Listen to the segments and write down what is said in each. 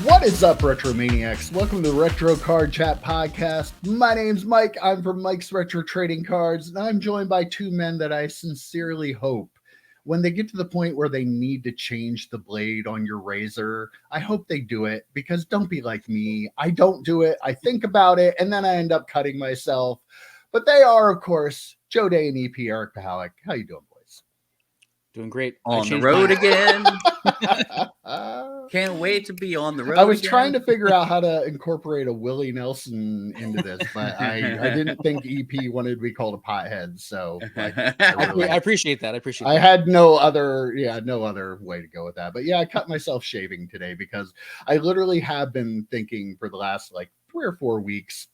What is up, Retro Maniacs? Welcome to the Retro Card Chat Podcast. My name's Mike. I'm from Mike's Retro Trading Cards, and I'm joined by two men that I sincerely hope, when they get to the point where they need to change the blade on your razor, I hope they do it, because don't be like me. I don't do it. I think about it, and then I end up cutting myself. But they are, of course, Joe Day and EP Eric Pahalik. How you doing, boys? Doing great. On the road again. Can't wait to be on the road. I was again. trying to figure out how to incorporate a Willie Nelson into this, but I didn't think EP wanted to be called a pothead. So I appreciate that. I had no other way to go with that. But yeah, I cut myself shaving today because I literally have been thinking for the last 3 or 4 weeks,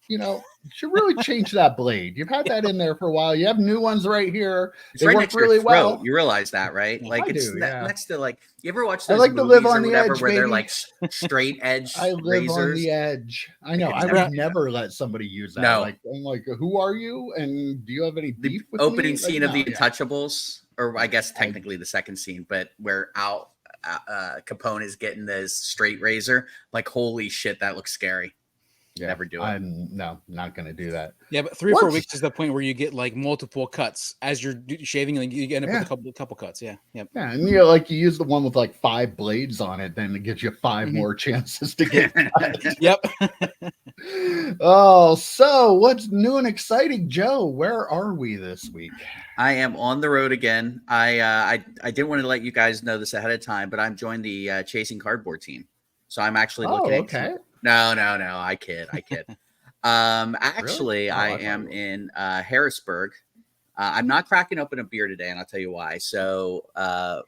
should really change that blade. You've had that in there for a while. You have new ones right here. It's right next to your throat. You realize that, right? Next to you ever watch those movies to live on or the whatever edge, where baby. they're like straight edge I live razors? on the edge. I know. I would never let somebody use that. No. I'm like, who are you? And do you have any beef with opening me? scene of The Untouchables, or I guess technically the second scene, but where Al Capone is getting this straight razor. Like, holy shit, that looks scary. Yeah, never do it. I'm not going to do that. Yeah, but 3 or 4 weeks is the point where you get multiple cuts as you're shaving. You end up with a couple cuts. Yeah, yep. Yeah, and you use the one with 5 blades on it, then it gives you 5 more chances to get cut. Yep. Oh, so what's new and exciting, Joe? Where are we this week? I am on the road again. I didn't want to let you guys know this ahead of time, but I'm joined the Chasing Cardboard team. So I'm actually looking at okay. No. I kid. Actually, Really? I am in Harrisburg. I'm not cracking open a beer today, and I'll tell you why. So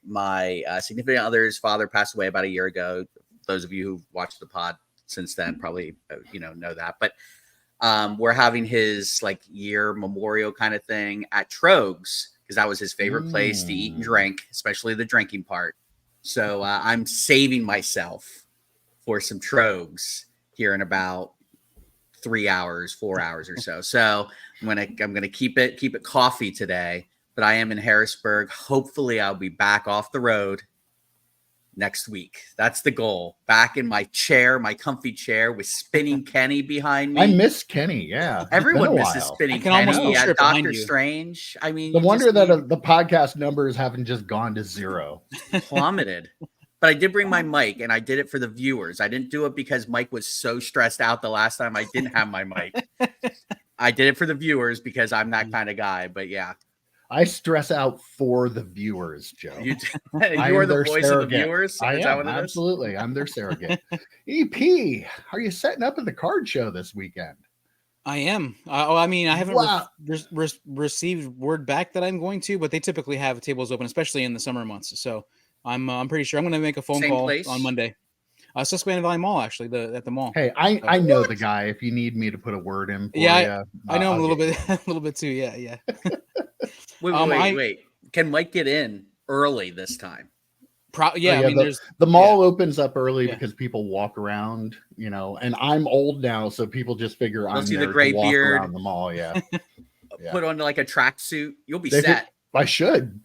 my significant other's father passed away about a year ago. Those of you who've watched the pod since then probably know that. But we're having his year memorial kind of thing at Trogs, because that was his favorite place to eat and drink, especially the drinking part. So I'm saving myself for some Trogs here in about 4 hours or so. So I'm gonna keep it coffee today, but I am in Harrisburg. Hopefully I'll be back off the road next week. That's the goal. Back in my chair, my comfy chair with Spinning Kenny behind me. I miss Kenny. Yeah, everyone misses Spinning Kenny. Yeah, Doctor Strange. I mean, the wonder that the podcast numbers haven't just gone to zero, plummeted. But I did bring my mic, and I did it for the viewers. I didn't do it because Mike was so stressed out the last time I didn't have my mic. I did it for the viewers because I'm that kind of guy. But yeah, I stress out for the viewers, Joe. You are the voice surrogate of the viewers. I am, that what it absolutely. I'm their surrogate. EP, are you setting up at the card show this weekend? I am. I haven't received word back that I'm going to, but they typically have tables open, especially in the summer months. So I'm pretty sure I'm going to make a phone call on Monday. Susquehanna Valley Mall, actually, at the mall. Hey, I know the guy. If you need me to put a word in for you, I know him a little bit too. Yeah. Wait. Can Mike get in early this time? The mall opens up early because people walk around, and I'm old now, so people just figure I'm there to walk around the mall. Yeah. Put on a tracksuit. You'll be set. I should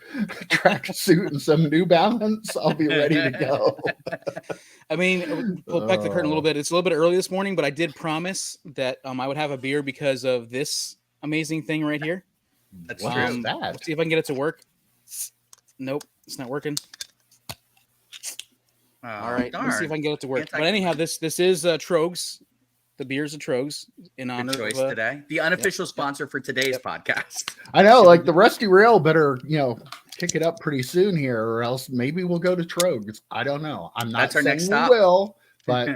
track suit and some New Balance. I'll be ready to go. Pull back the curtain a little bit. It's a little bit early this morning, but I did promise that I would have a beer because of this amazing thing right here. That's true. Let's see if I can get it to work. Nope, it's not working. All right, let's see if I can get it to work. But anyhow, this is Trogs. The beers of Trogs in honor of today. The unofficial sponsor for today's podcast. I know, the Rusty Rail better, kick it up pretty soon here, or else maybe we'll go to Trogs. I don't know. I'm not saying we will, but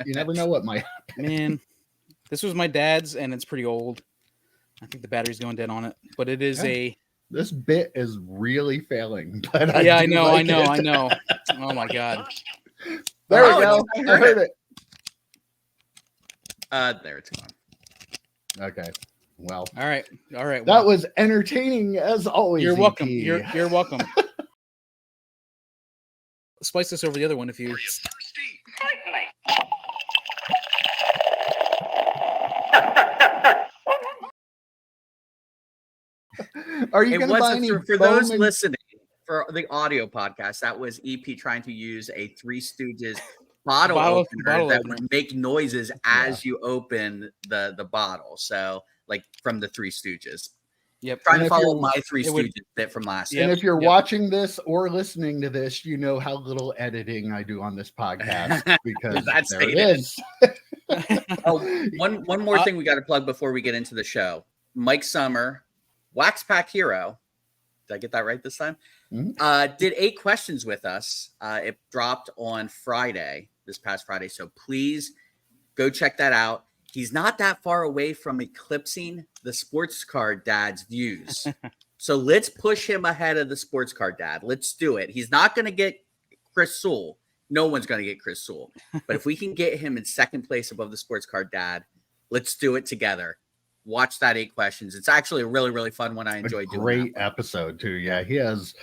you never know what might happen. Man, this was my dad's, and it's pretty old. I think the battery's going dead on it, but it is This bit is really failing. But I know. Oh my god. There we go. I heard it. There it's gone. Okay. Well. All right. That was entertaining as always. You're welcome. You're welcome. Splice this over the other one if you. Are you going to buy any for those listening for the audio podcast? That was EP trying to use a Three Stooges bottle opener that opener. would make noises as you open the bottle. So like from the Three Stooges. Yep. Trying to follow my Three Stooges bit from last year. And if you're watching this or listening to this, you know how little editing I do on this podcast because there it is. One more thing we got to plug before we get into the show. Mike Summer, Wax Pack Hero. Did I get that right this time? Mm-hmm. Did 8 questions with us. It dropped on this past Friday. So please go check that out. He's not that far away from eclipsing the Sports Card Dad's views. So let's push him ahead of the Sports Card Dad. Let's do it. He's not going to get Chris Sewell. No one's going to get Chris Sewell. But if we can get him in second place above the Sports Card Dad, let's do it together. Watch that 8 questions. It's actually a really, really fun one. I enjoy doing. Great episode too. Yeah, he has,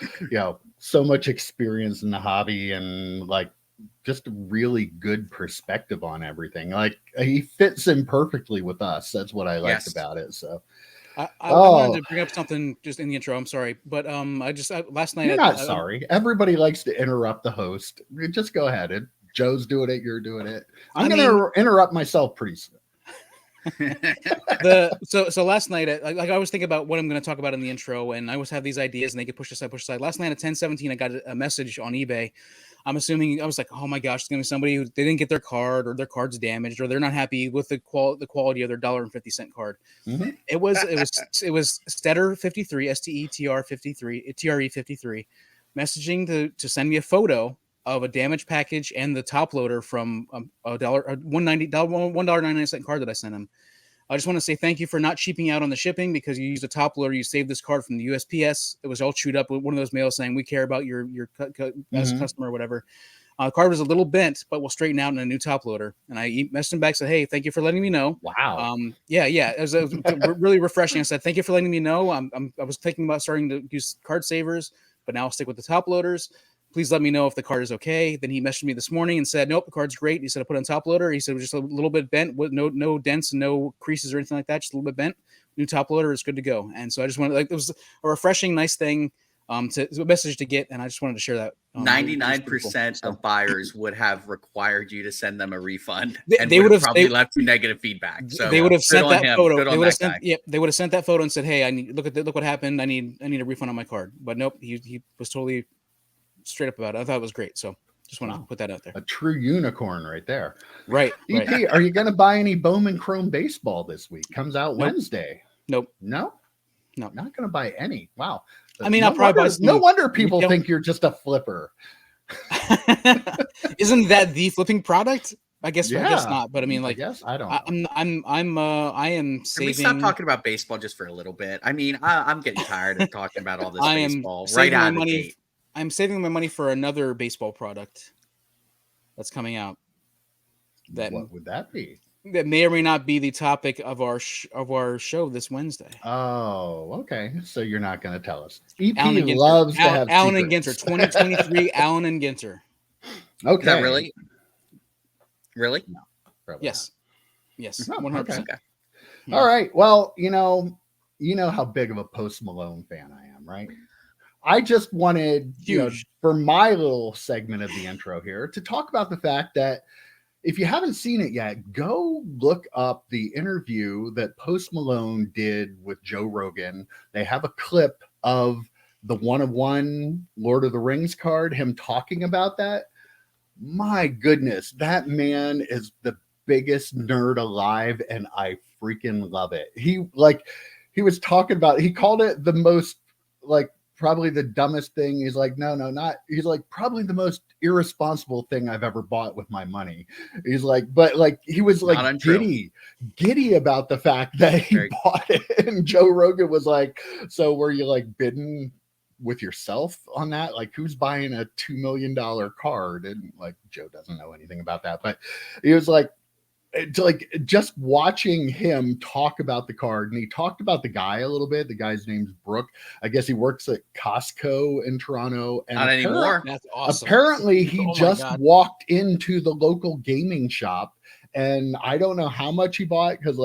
so much experience in the hobby and like just a really good perspective on everything. Like he fits in perfectly with us. That's what I liked about it. So I wanted to bring up something just in the intro. I'm sorry, but last night. You're not sorry. Everybody likes to interrupt the host. Just go ahead. Joe's doing it. You're doing it. I'm going to interrupt myself pretty soon. So last night, I was thinking about what I'm going to talk about in the intro, and I always have these ideas, and they get pushed aside. Last night at 10:17, I got a message on eBay. I'm assuming I was like, oh my gosh, it's going to be somebody who they didn't get their card, or their card's damaged, or they're not happy with the quality of their $1.50 card. Mm-hmm. It was Stetter 53, STETR 53, TRE 53, messaging to send me a photo of a damaged package and the top loader from $1.99 card that I sent him. I just want to say thank you for not cheaping out on the shipping because you used a top loader. You saved this card from the USPS. It was all chewed up with one of those mails saying we care about your as a customer or whatever. The card was a little bent, but we'll straighten out in a new top loader. And I messaged him back, said, hey, thank you for letting me know. Wow. Yeah. It was really refreshing. I said, thank you for letting me know. I was thinking about starting to use card savers, but now I'll stick with the top loaders. Please let me know if the card is okay. Then he messaged me this morning and said, nope, the card's great. He said, I put it on top loader. He said, it was just a little bit bent with no dents and no creases or anything like that. Just a little bit bent. New top loader is good to go. And so I just wanted, it was a refreshing, nice thing a message to get. And I just wanted to share that. 99% of buyers would have required you to send them a refund. They would have probably left you negative feedback. So they would have sent that photo. They would have sent that photo and said, hey, look what happened. I need a refund on my card. But nope, he was totally straight up about it. I thought it was great. So just wanted to put that out there. A true unicorn right there. Right. EP, are you going to buy any Bowman Chrome baseball this week? Comes out Wednesday. Nope. No? Not going to buy any. Wow. I mean, I'll probably buy some. No wonder people think you're just a flipper. Isn't that the flipping product? I guess not. But I mean, like, yes, I don't. I am saving. Can we stop talking about baseball just for a little bit? I mean, I'm getting tired of talking about all this baseball right out of the gate. I'm saving my money for another baseball product that's coming out. What would that be? That may or may not be the topic of our show this Wednesday. Oh, okay. So you're not going to tell us. EP loves to have Allen and Ginter, 2023 Allen and Ginter. Okay. Is that really? Really? No. Yes. 100%. Okay. All right. Well, you know how big of a Post Malone fan I am, right? I just wanted, for my little segment of the intro here, to talk about the fact that if you haven't seen it yet, go look up the interview that Post Malone did with Joe Rogan. They have a clip of the 1/1 Lord of the Rings card, him talking about that. My goodness, that man is the biggest nerd alive, and I freaking love it. He was talking about, he called it the most, probably the dumbest thing. He's like, no, not. He's like, probably the most irresponsible thing I've ever bought with my money. He's like, but he was like giddy about the fact that he bought it. And Joe Rogan was like, so were you bidding with yourself on that? Who's buying a $2 million card? And Joe doesn't know anything about that, but he was just watching him talk about the card, and he talked about the guy a little bit. The guy's name's Brooke. I guess he works at Costco in Toronto. And not anymore. That's awesome. Apparently, he walked into the local gaming shop, and I don't know how much he bought because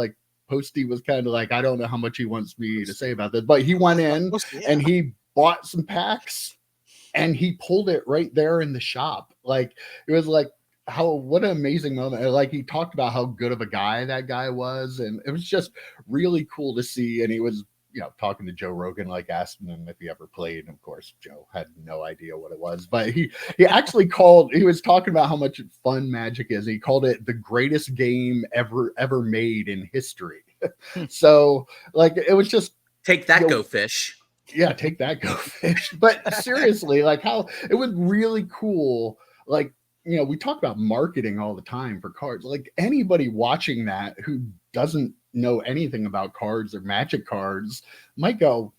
Posty was kind of I don't know how much he wants me to say about this, but he went in and he bought some packs, and he pulled it right there in the shop. It was what an amazing moment. Like, he talked about how good of a guy that guy was, and it was just really cool to see. And he was, talking to Joe Rogan, like asking him if he ever played. And of course, Joe had no idea what it was, but he actually he was talking about how much fun Magic is. He called it the greatest game ever made in history. So, like, it was just take that, Go Fish. Yeah, take that, Go Fish. But seriously, like, how it was really cool. Like, we talk about marketing all the time for cards. Like, anybody watching that who doesn't know anything about cards or Magic cards might go,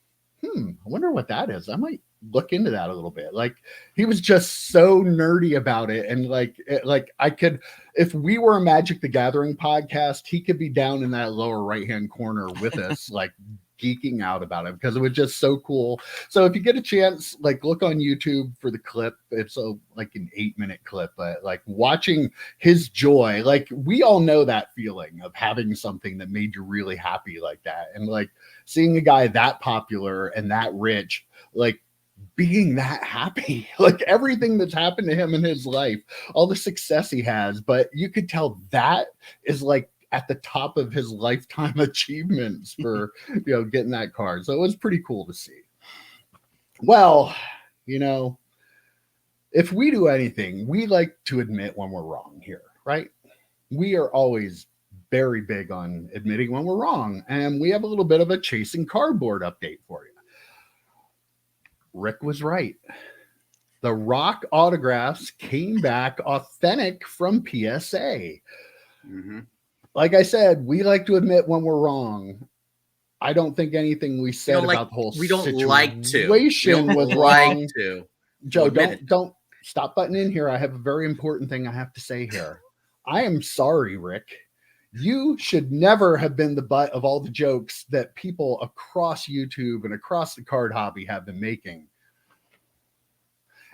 I wonder what that is. I might look into that a little bit. Like, he was just so nerdy about it. And like I could, if we were a Magic the Gathering podcast, he could be down in that lower right-hand corner with us, like, geeking out about it, because it was just so cool. So if you get a chance, like, look on YouTube for the clip. It's like an 8-minute clip, but like, watching his joy, like, we all know that feeling of having something that made you really happy like that. And like, seeing a guy that popular and that rich, like, being that happy, like, everything that's happened to him in his life, all the success he has, but you could tell that is like at the top of his lifetime achievements for, getting that card. So it was pretty cool to see. Well, if we do anything, we like to admit when we're wrong here, right? We are always very big on admitting when we're wrong. And we have a little bit of a chasing cardboard update for you. Rick was right. The Rock autographs came back authentic from PSA. Mm-hmm. Like I said, we like to admit when we're wrong. I don't think anything we said about the whole situation was wrong. Joe, don't stop butting in here. I have a very important thing I have to say here. I am sorry, Rick. You should never have been the butt of all the jokes that people across YouTube and across the card hobby have been making.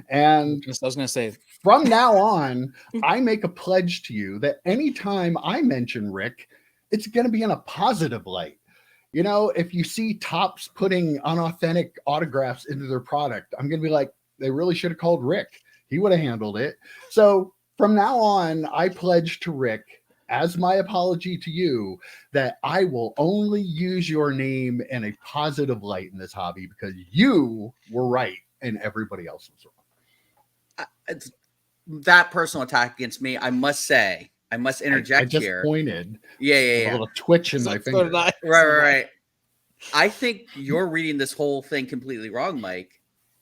And I was going to say, from now on, I make a pledge to you that anytime I mention Rick, it's going to be in a positive light. If you see Topps putting unauthentic autographs into their product, I'm going to be like, they really should have called Rick. He would have handled it. So from now on, I pledge to Rick, as my apology to you, that I will only use your name in a positive light in this hobby, because you were right and everybody else was wrong. That personal attack against me, I must interject I just here. Pointed. Yeah. A little twitch in my finger. Right. I think you're reading this whole thing completely wrong, Mike.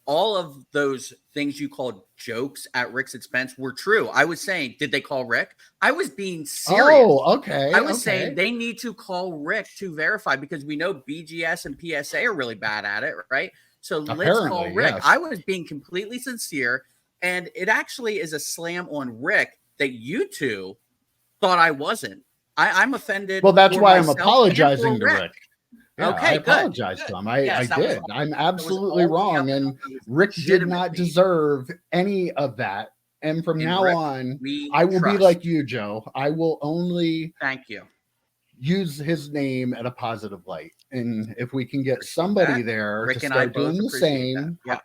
All of those things you called jokes at Rick's expense were true. I was saying, did they call Rick? I was being serious. Oh, okay. I was saying they need to call Rick to verify, because we know BGS and PSA are really bad at it, right? So let's call Rick. Yes. I was being completely sincere. And it actually is a slam on Rick that you two thought I wasn't. I'm offended. Well, that's why I'm apologizing to Rick. Yeah, okay, I apologize to him. I did. I'm absolutely wrong. And Rick did not deserve any of that. And from now on, I will be like you, Joe. I will only use his name at a positive light. And if we can get somebody there Rick to start doing the same. Yeah.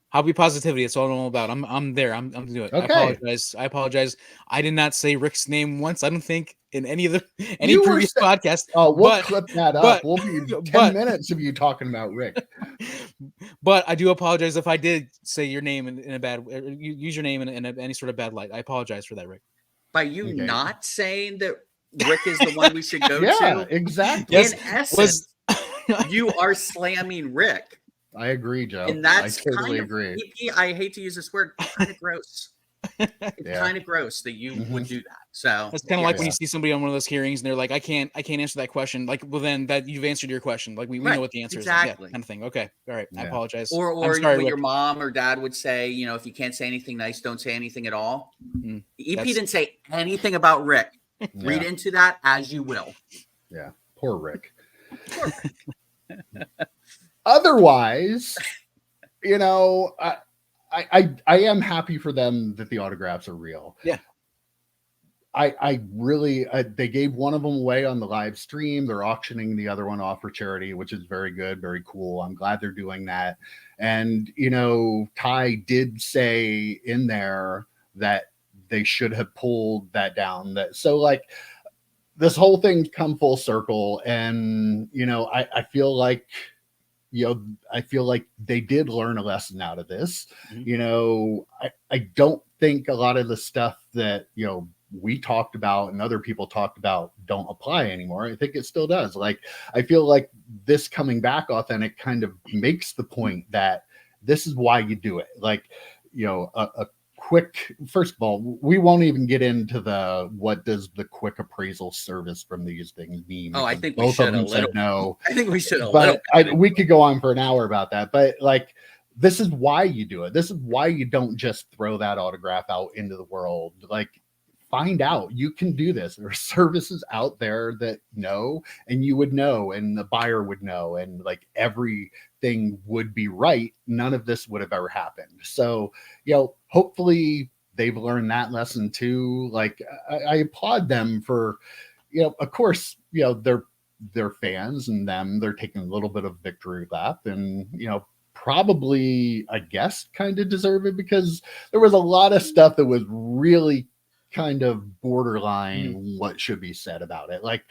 Hobby positivity. It's all I'm all about. I'm there. I'm doing it. Okay. I apologize. I did not say Rick's name once. I don't think in any previous podcast. Oh, we'll clip that up. We'll be 10 minutes of you talking about Rick. But I do apologize if I did say your name in a bad, use your name in any sort of bad light. I apologize for that, Rick. By you not saying that Rick is the one we should go to. Yeah, exactly. In essence, you are slamming Rick. I agree, Joe. And that's I totally agree. I hate to use this word, kind of gross. It's kind of gross that you would do that. So it's kind of like when you see somebody on one of those hearings and they're like, I can't answer that question. Like, well, then that you've answered your question. Like we know what the answer is. Yeah, kind of thing. Okay. All right. I apologize. Or sorry, when your mom or dad would say, if you can't say anything nice, don't say anything at all. EP didn't say anything about Rick. Read into that as you will. Yeah. Poor Rick. Otherwise, I am happy for them that the autographs are real. Yeah. I really, they gave one of them away on the live stream. They're auctioning the other one off for charity, which is very good, very cool. I'm glad they're doing that. And, Ty did say in there that they should have pulled that down. So like this whole thing come full circle, and I feel like I feel like they did learn a lesson out of this. I don't think a lot of the stuff that we talked about and other people talked about don't apply anymore. I think it still does. Like, I feel like this coming back authentic kind of makes the point that this is why you do it. Like, a quick, first of all, we won't even get into what does the quick appraisal service from these things mean. Oh, I think both of them said no. I think we should. But we could go on for an hour about that. But like, this is why you do it. This is why you don't just throw that autograph out into the world. Like, find out you can do this. There are services out there that know, and you would know, and the buyer would know, and like everything would be right. None of this would have ever happened. So, hopefully they've learned that lesson too. Like, I applaud them for, of course, they're fans, and they're taking a little bit of victory lap, and, probably, I guess, kind of deserve it, because there was a lot of stuff that was really kind of borderline what should be said about it. Like,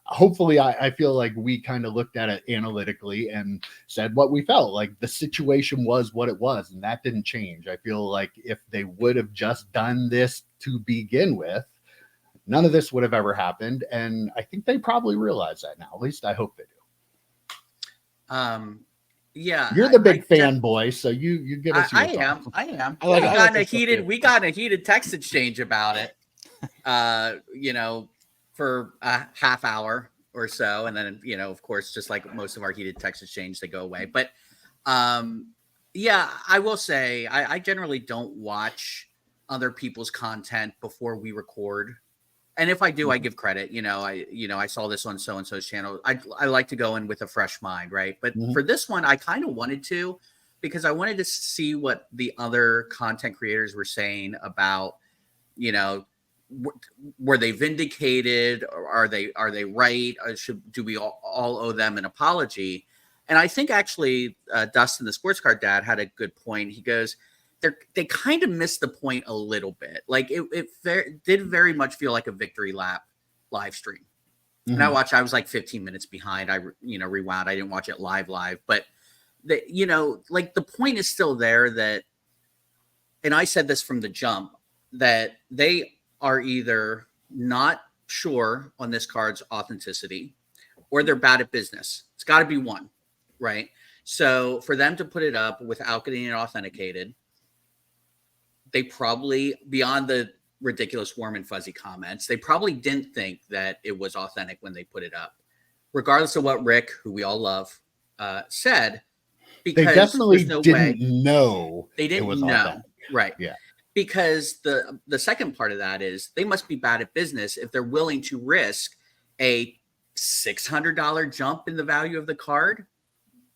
hopefully I feel like we kind of looked at it analytically and said what we felt. Like, the situation was what it was, and that didn't change. I feel like if they would have just done this to begin with, none of this would have ever happened. And I think they probably realize that now. At least I hope they do. Yeah, you're the big fanboy, so you give us your thoughts. I am. We got in a heated text exchange about it. For a half hour or so, and then of course, just like most of our heated text exchange, they go away. But I will say I generally don't watch other people's content before we record. And if I do, I give credit. I saw this on so and so's channel. I like to go in with a fresh mind, right? But for this one, I kind of wanted to, because I wanted to see what the other content creators were saying about, were they vindicated, or are they right? Or do we all owe them an apology? And I think actually Dustin, the sports card dad, had a good point. He goes, they kind of missed the point a little bit. Like, it did very much feel like a victory lap live stream. And I was like 15 minutes behind. I rewound. I didn't watch it live, but like, the point is still there, that, and I said this from the jump, that they are either not sure on this card's authenticity, or they're bad at business. It's got to be one, right? So for them to put it up without getting it authenticated, they probably, beyond the ridiculous warm and fuzzy comments, they probably didn't think that it was authentic when they put it up, regardless of what Rick, who we all love, said. Because they definitely didn't know. They didn't know. Authentic. Right. Yeah. Because the second part of that is they must be bad at business if they're willing to risk a $600 jump in the value of the card,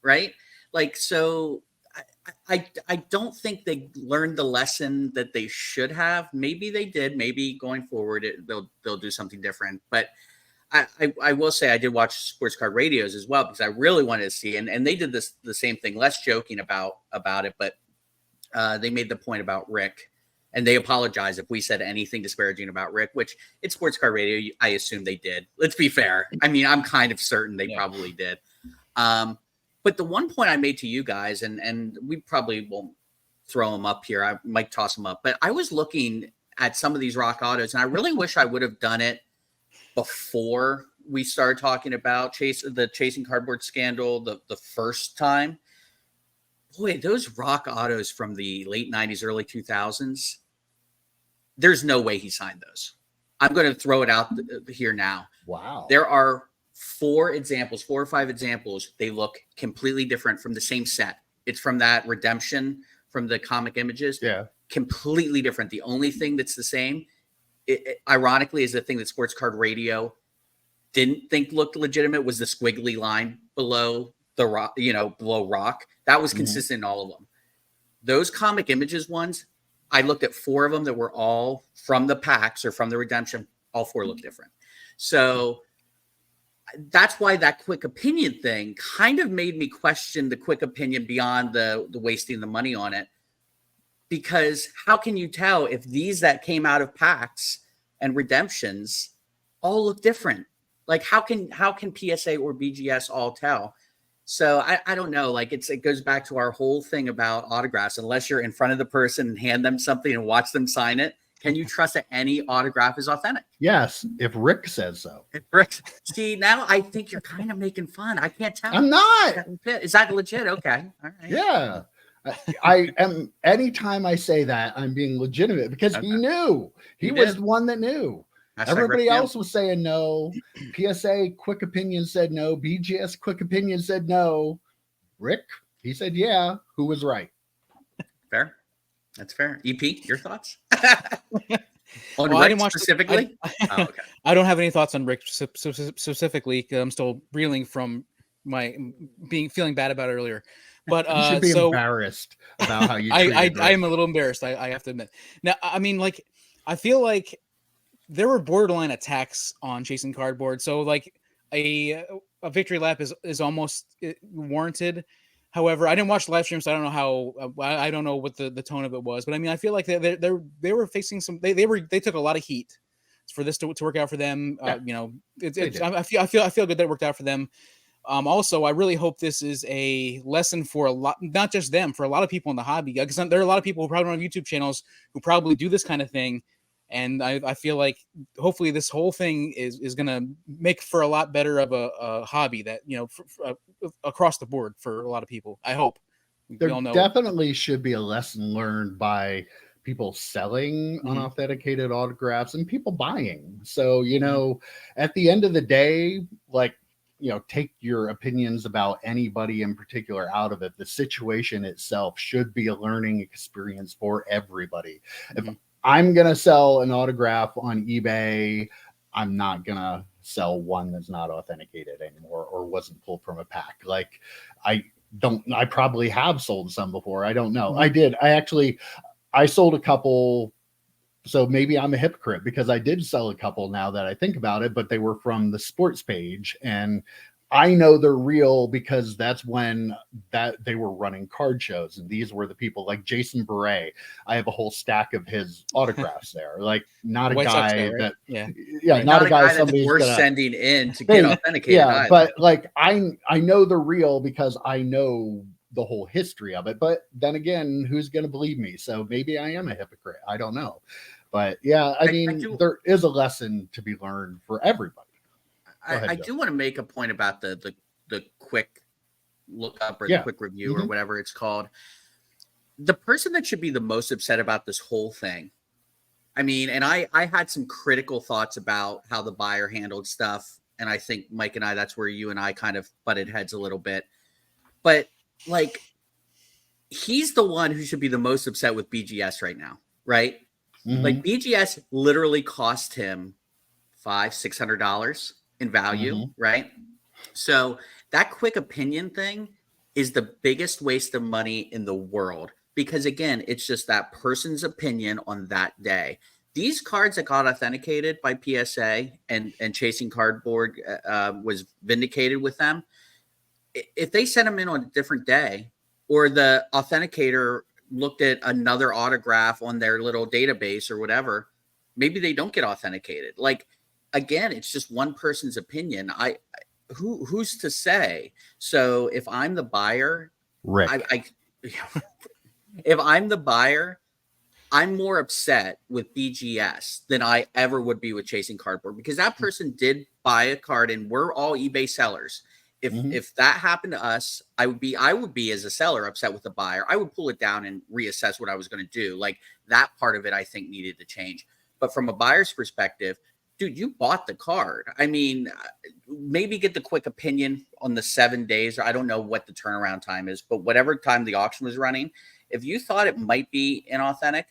right? Like, so I don't think they learned the lesson that they should have. Maybe they did. Maybe going forward they'll do something different. But I will say I did watch Sports Card Radios as well, because I really wanted to see, and they did the same thing, less joking about it, but they made the point about Rick, and they apologized if we said anything disparaging about Rick, which it's Sports Card Radio. I assume they did. Let's be fair. I mean, I'm kind of certain they probably did. But the one point I made to you guys, and we probably won't throw them up here. I might toss them up, but I was looking at some of these rock autos, and I really wish I would have done it before we started talking about the chasing cardboard scandal the first time. Boy, those rock autos from the late 90s, early 2000s, there's no way he signed those. I'm going to throw it out here now. Wow. There are 4 or 5 examples. They look completely different from the same set. It's from that redemption from the comic images. Yeah. Completely different. The only thing that's the same, ironically, is the thing that Sports Card Radio didn't think looked legitimate, was the squiggly line below the rock, below rock. That was consistent in all of them. Those comic images ones, I looked at 4 of them that were all from the packs or from the redemption. All 4 look different. So that's why that quick opinion thing kind of made me question the quick opinion beyond the wasting the money on it. because how can you tell if these that came out of packs and redemptions all look different? Like how can PSA or BGS all tell? So I don't know. Like it goes back to our whole thing about autographs. Unless you're in front of the person and hand them something and watch them sign it, can you trust that any autograph is authentic? Yes, if Rick says so. If Rick, see, now I think you're kind of making fun. I can't tell. I'm not. Is that legit? Okay. All right. Yeah. I am. Anytime I say that, I'm being legitimate because he knew. He was the one that knew. Everybody else was saying no. PSA quick opinion said no. BGS quick opinion said no. Rick, he said yeah. Who was right? Fair. That's fair. EP, your thoughts? On Rick I didn't watch specifically. Okay. I don't have any thoughts on Rick specifically. I'm still reeling from my feeling bad about it earlier. But you should be embarrassed about how you. I am a little embarrassed. I have to admit. Now, I mean, like, I feel like there were borderline attacks on Chasing Cardboard. So, like, a victory lap is almost warranted. However, I didn't watch the live stream, so I don't know how. I don't know what the tone of it was. But I mean, I feel like they were facing some. They took a lot of heat for this to work out for them. You know, I feel good that it worked out for them. Also, I really hope this is a lesson for a lot, not just them, for a lot of people in the hobby, because there are a lot of people who probably run YouTube channels who probably do this kind of thing. And I feel like hopefully this whole thing is going to make for a lot better of a hobby that, you know, across the board for a lot of people. I hope. There definitely should be a lesson learned by people selling unauthenticated autographs and people buying. So, you know, at the end of the day, like, you know, take your opinions about anybody in particular out of it. The situation itself should be a learning experience for everybody. If I'm going to sell an autograph on eBay, I'm not going to sell one that's not authenticated anymore or wasn't pulled from a pack. Like I probably have sold some before. I don't know. I sold a couple. So maybe I'm a hypocrite because I did sell a couple now that I think about it, but they were from the sports page and I know they're real because that's when they were running card shows. And these were the people like Jason Beret. I have a whole stack of his autographs there. Like not a White guy Sox guy, right? Yeah. Not a guy that we're sending in to get authenticated. Yeah. Either. But like, I know they're real because I know the whole history of it. But then again, who's going to believe me? So maybe I am a hypocrite. I don't know. But yeah, I mean, there is a lesson to be learned for everybody. I do want to make a point about the quick lookup or the quick review or whatever it's called. The person that should be the most upset about this whole thing. I mean, and I had some critical thoughts about how the buyer handled stuff. And I think Mike and I, that's where you and I kind of butted heads a little bit. But like, he's the one who should be the most upset with BGS right now, right? Like BGS literally cost him $500-$600 in value, right? So that quick opinion thing is the biggest waste of money in the world because again, it's just that person's opinion on that day. These cards that got authenticated by PSA and Chasing Cardboard was vindicated with them. If they sent them in on a different day or the authenticator looked at another autograph on their little database or whatever, maybe they don't get authenticated. Like, again, it's just one person's opinion. Who's to say? So if I'm the buyer, Rick, if I'm the buyer, I'm more upset with BGS than I ever would be with Chasing Cardboard because that person did buy a card and we're all eBay sellers. If that happened to us, I would be as a seller upset with the buyer. I would pull it down and reassess what I was going to do. Like that part of it, I think needed to change. But from a buyer's perspective, dude, you bought the card. I mean, maybe get the quick opinion on the 7 days. Or I don't know what the turnaround time is, but whatever time the auction was running, if you thought it might be inauthentic,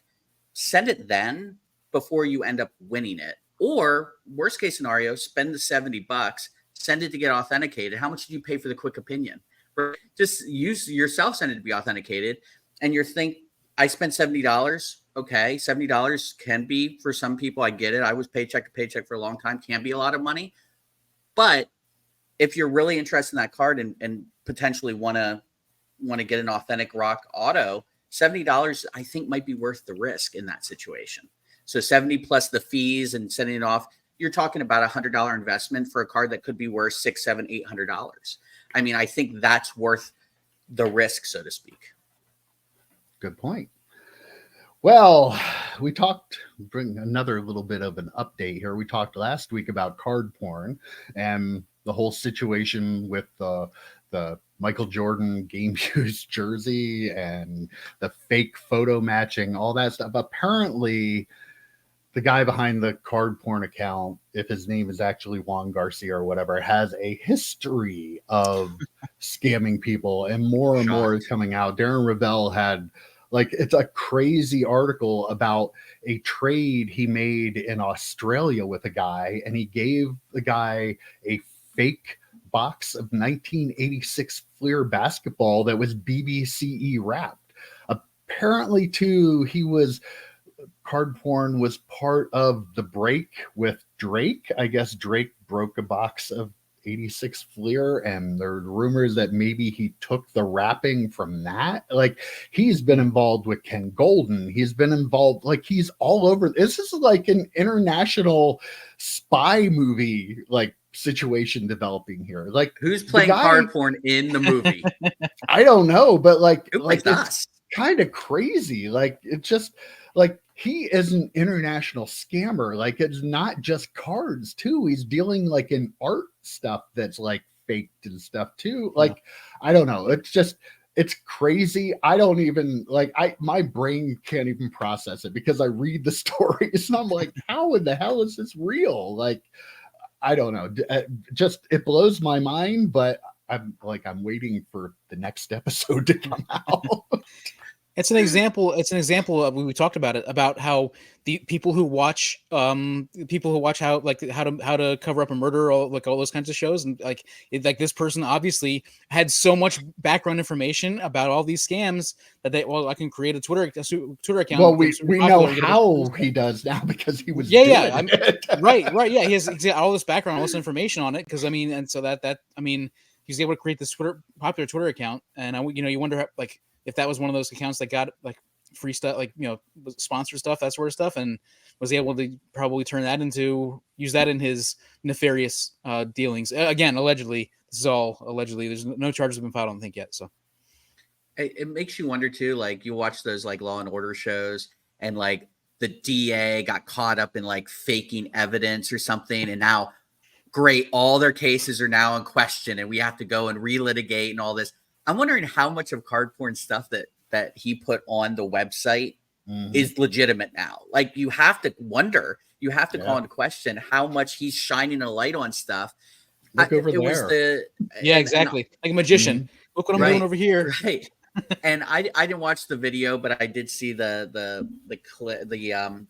send it then before you end up winning it. Or worst case scenario, spend the $70. Send it to get authenticated. How much did you pay for the quick opinion? Just use yourself, send it to be authenticated. And you think, I spent $70. Okay, $70 can be for some people. I get it. I was paycheck to paycheck for a long time. Can be a lot of money. But if you're really interested in that card and potentially want to get an authentic rock auto, $70, I think, might be worth the risk in that situation. So 70 plus the fees and sending it off, you're talking about $100 investment for a card that could be worth $600, $700, $800. I mean, I think that's worth the risk, so to speak. Good point. Well, we talked, bring another little bit of an update here. We talked last week about card porn and the whole situation with the Michael Jordan game used jersey and the fake photo matching, all that stuff. Apparently, the guy behind the card porn account, if his name is actually Juan Garcia or whatever, has a history of scamming people, and more is coming out. Darren Ravel had, like, it's a crazy article about a trade he made in Australia with a guy, and he gave the guy a fake box of 1986 Fleer basketball that was BBCE wrapped. Apparently, too, card porn was part of the break with Drake. I guess Drake broke a box of 86 Fleer, and there are rumors that maybe he took the wrapping from that. Like, he's been involved with Ken Golden. He's been involved, like, he's all over. This is like an international spy movie, like, situation developing here. Like, who's playing card porn in the movie? I don't know, but like it's kind of crazy. Like, it's just like, he is an international scammer. Like, it's not just cards too. He's dealing like in art stuff that's like faked and stuff too. Like, I don't know. It's crazy. I don't even my brain can't even process it because I read the stories and I'm like, how in the hell is this real? Like, I don't know. Just, it blows my mind, but I'm waiting for the next episode to come out. It's an example of, we talked about it, about how the people who watch how to cover up a murder, or like all those kinds of shows, and like this person obviously had so much background information about all these scams that I can create a Twitter account. Well, we know how he does now because he was right. Yeah, he has all this background, all this information on it, because he's able to create this popular Twitter account, and you wonder how, like, if that was one of those accounts that got like free stuff, like, sponsored stuff, that sort of stuff, and was able to probably use that in his nefarious dealings. Again, allegedly. This is all allegedly. There's no charges have been filed, I don't think, yet. So it makes you wonder too. Like, you watch those like Law and Order shows, and like the DA got caught up in like faking evidence or something, and now, great, all their cases are now in question, and we have to go and relitigate and all this. I'm wondering how much of card porn stuff that he put on the website is legitimate now. Like, you have to wonder, you have to call into question how much he's shining a light on stuff. Look over there. Exactly. Like a magician. Look what I'm doing over here. Right. And I didn't watch the video, but I did see the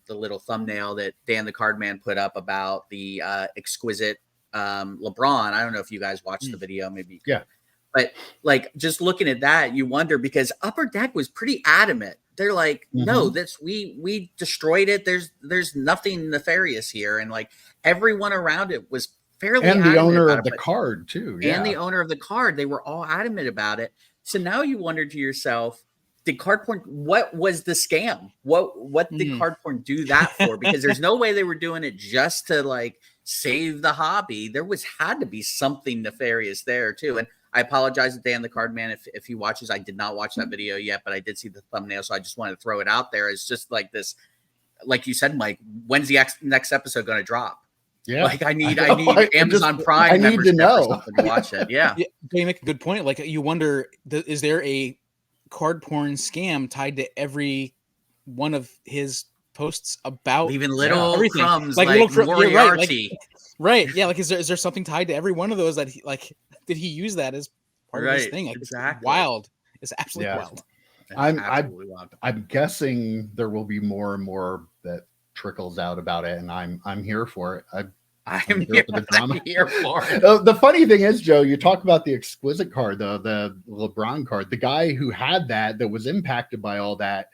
little thumbnail that Dan the Cardman put up about the exquisite LeBron. I don't know if you guys watched the video, maybe. Yeah. But like, just looking at that, you wonder, because Upper Deck was pretty adamant. They're like, no, we destroyed it. There's nothing nefarious here. And like, everyone around it was fairly adamant. And the owner of the card card too. Yeah. And the owner of the card, they were all adamant about it. So now you wonder to yourself, did card porn, what was the scam? What did card porn do that for? Because there's no way they were doing it just to like save the hobby. There had to be something nefarious there too. And I apologize to Dan the Cardman if he watches. I did not watch that video yet, but I did see the thumbnail, so I just wanted to throw it out there. It's just like this, like you said, Mike. When's the next episode going to drop? Yeah, like I need Amazon Prime. I need to know to watch it. Yeah. You make a good point. Like, you wonder, is there a card porn scam tied to every one of his posts about even little everything? crumbs, like little Moriarty. Right. Yeah. Like, is there something tied to every one of those that he, like, did he use that as part of his thing? Like, exactly. It's wild. It's absolutely wild. I'm guessing there will be more and more that trickles out about it, and I'm here for it. I'm here for the drama. I'm here for it. The funny thing is, Joe, you talk about the exquisite card, the LeBron card. The guy who had that was impacted by all that,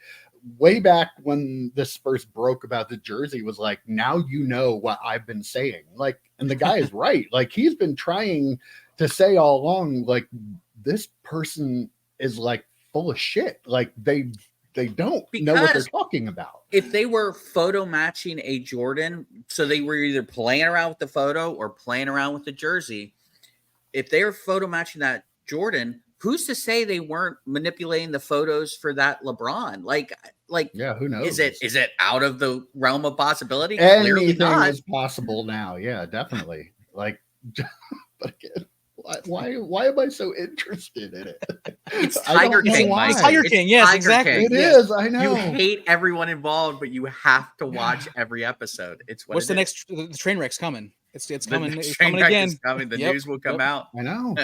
way back when this first broke about the jersey, was like, now you know what I've been saying. Like, and the guy is right. Like, he's been trying to say all along, like, this person is like full of shit. Like, they they don't know what they're talking about. If they were photo matching a Jordan, so they were either playing around with the photo or playing around with the jersey, if they were photo matching that Jordan, who's to say they weren't manipulating the photos for that LeBron? Like, yeah, who knows? Is it out of the realm of possibility? Anything is possible now. Yeah, definitely. Like, but again, why am I so interested in it? It's Tiger King, Mike. It's Tiger King. Yes, exactly. It is. I know. You hate everyone involved, but you have to watch every episode. It's what's the is. next? The train wreck's coming. It's coming. It's coming again. Coming. The news will come out. I know.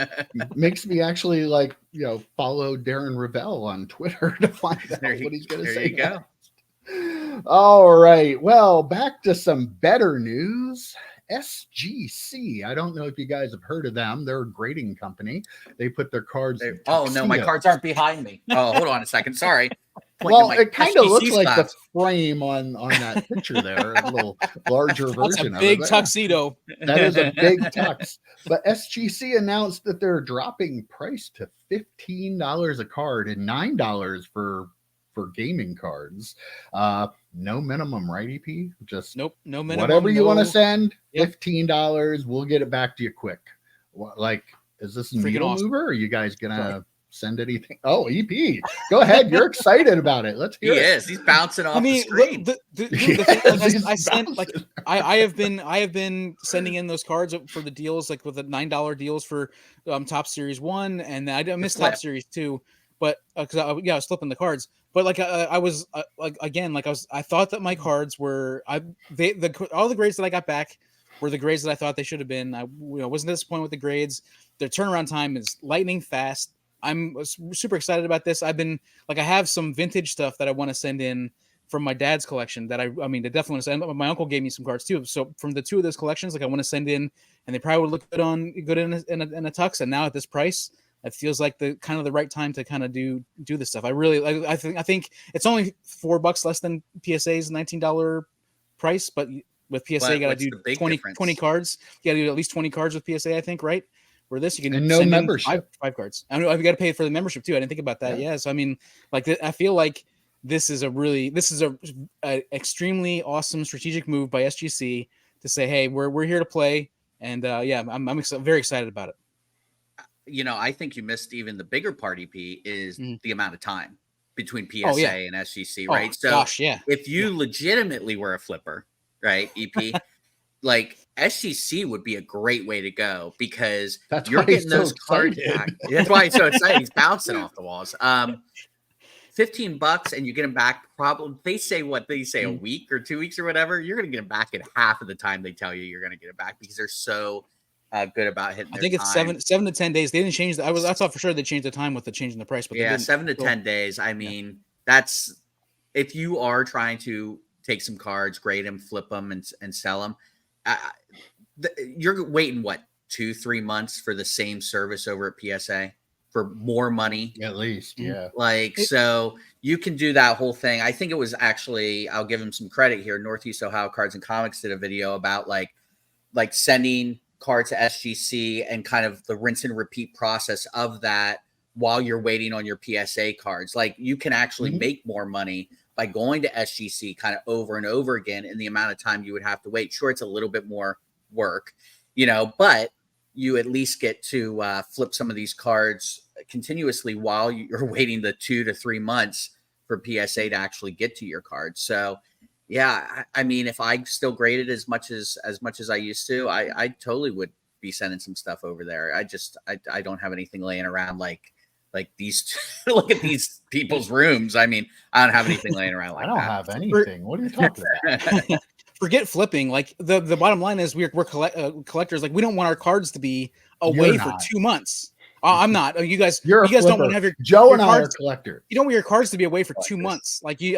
Makes me actually follow Darren Ravel on Twitter to find out what he's going to say. There you go. All right. Well, back to some better news. SGC. I don't know if you guys have heard of them. They're a grading company. They put their cards. Oh no, my cards aren't behind me. Oh, hold on a second. Sorry. Well, it kind of looks like the frame on that picture there, a little larger version of it. Big tuxedo. That is a big tux. But SGC announced that they're dropping price to $15 a card and $9 for gaming cards. No minimum, right, EP? Just no minimum. Whatever you want to send, $15. We'll get it back to you quick. Like, is this a needle mover? Or are you guys gonna send anything? Oh, EP, go ahead. You're excited about it. Let's hear it. He is. He's bouncing off the screen. I have been sending in those cards for the deals, like with the $9 deals for Top Series 1, and I missed Top Series 2. But because I was flipping the cards, but I thought that my cards were all the grades that I got back were the grades that I thought they should have been. I wasn't disappointed with the grades. Their turnaround time is lightning fast. I'm super excited about this. I have some vintage stuff that I want to send in from my dad's collection that I mean, they definitely want to send. My uncle gave me some cards too. So from the two of those collections, I want to send in, and they probably would look good in a tux. And now at this price, it feels like the kind of the right time to kind of do this stuff. I think it's only $4 less than PSA's $19 price, but with PSA you got to do 20 cards. You got to do at least 20 cards with PSA, I think, right? Where this you can and no membership, five cards. I know I've got to pay for the membership too. I didn't think about that. Yeah. So I mean, like I feel like this is a extremely awesome strategic move by SGC to say, hey, we're here to play, and I'm very excited about it. I think you missed even the bigger part, EP, is the amount of time between PSA and SGC, right? If you legitimately were a flipper, right, EP, like SGC would be a great way to go because you're getting those cards back. That's why he's so excited. He's bouncing off the walls. $15 and you get them back. Probably they say a week or 2 weeks or whatever. You're going to get them back in half of the time they tell you you're going to get it back because they're so good about hitting. I think it's 7 to 10 days. They didn't change. I thought for sure they changed the time with the change in the price. But 7 to 10 days. I mean, that's if you are trying to take some cards, grade them, flip them, and sell them. You're waiting 2-3 months for the same service over at PSA for more money at least. Yeah, so you can do that whole thing. I think it was actually, I'll give him some credit here, Northeast Ohio Cards and Comics did a video about like sending cards to SGC and kind of the rinse and repeat process of that while you're waiting on your PSA cards. Like you can actually make more money by going to SGC kind of over and over again in the amount of time you would have to wait. Sure, it's a little bit more work, but you at least get to flip some of these cards continuously while you're waiting the 2 to 3 months for PSA to actually get to your cards. So yeah, I mean, if I still graded as much as I used to, I totally would be sending some stuff over there. I don't have anything laying around like these. Look at these people's rooms. I mean, I don't have anything laying around like that. I don't have anything. What are you talking about? Forget flipping. Like the bottom line is we're collectors. Like we don't want our cards to be away for 2 months. I'm not. You guys don't want to have your Joe and I are collectors. You don't want your cards to be away for 2 months. Like you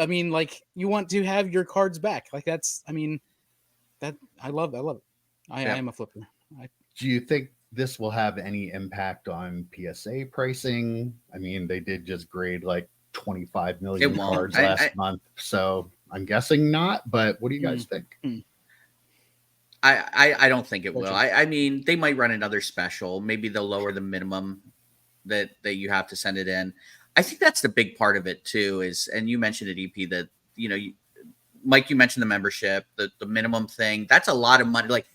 want to have your cards back. Like that's. I mean, that I love it. I am a flipper. Do you think this will have any impact on PSA pricing? I mean, they did just grade like 25 million cards last month, so I'm guessing not. But what do you guys think? I don't think it will. I mean, they might run another special. Maybe they'll lower the minimum that you have to send it in. I think that's the big part of it too. And you mentioned it, EP, that Mike, you mentioned the membership, the minimum thing. That's a lot of money. Like,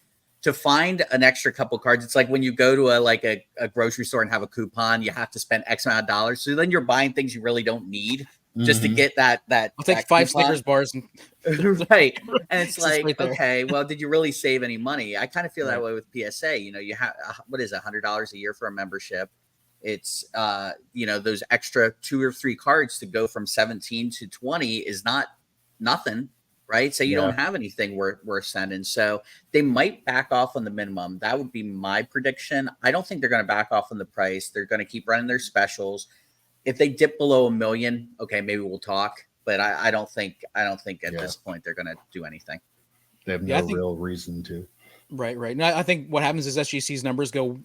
to find an extra couple cards, it's like when you go to a grocery store and have a coupon, you have to spend X amount of dollars. So then you're buying things you really don't need just to get that. I'll take 5 Snickers bars. Right. And it's like, right, okay, well, did you really save any money? I kind of feel that way with PSA. You have, what is $100 a year for a membership? It's, those extra 2 or 3 cards to go from 17 to 20 is not nothing. Right. So you don't have anything worth sending. So they might back off on the minimum. That would be my prediction. I don't think they're going to back off on the price. They're going to keep running their specials. If they dip below $1 million, okay, maybe we'll talk. But I don't think at this point they're going to do anything. They have no real reason to. Right. No, I think what happens is SGC's numbers go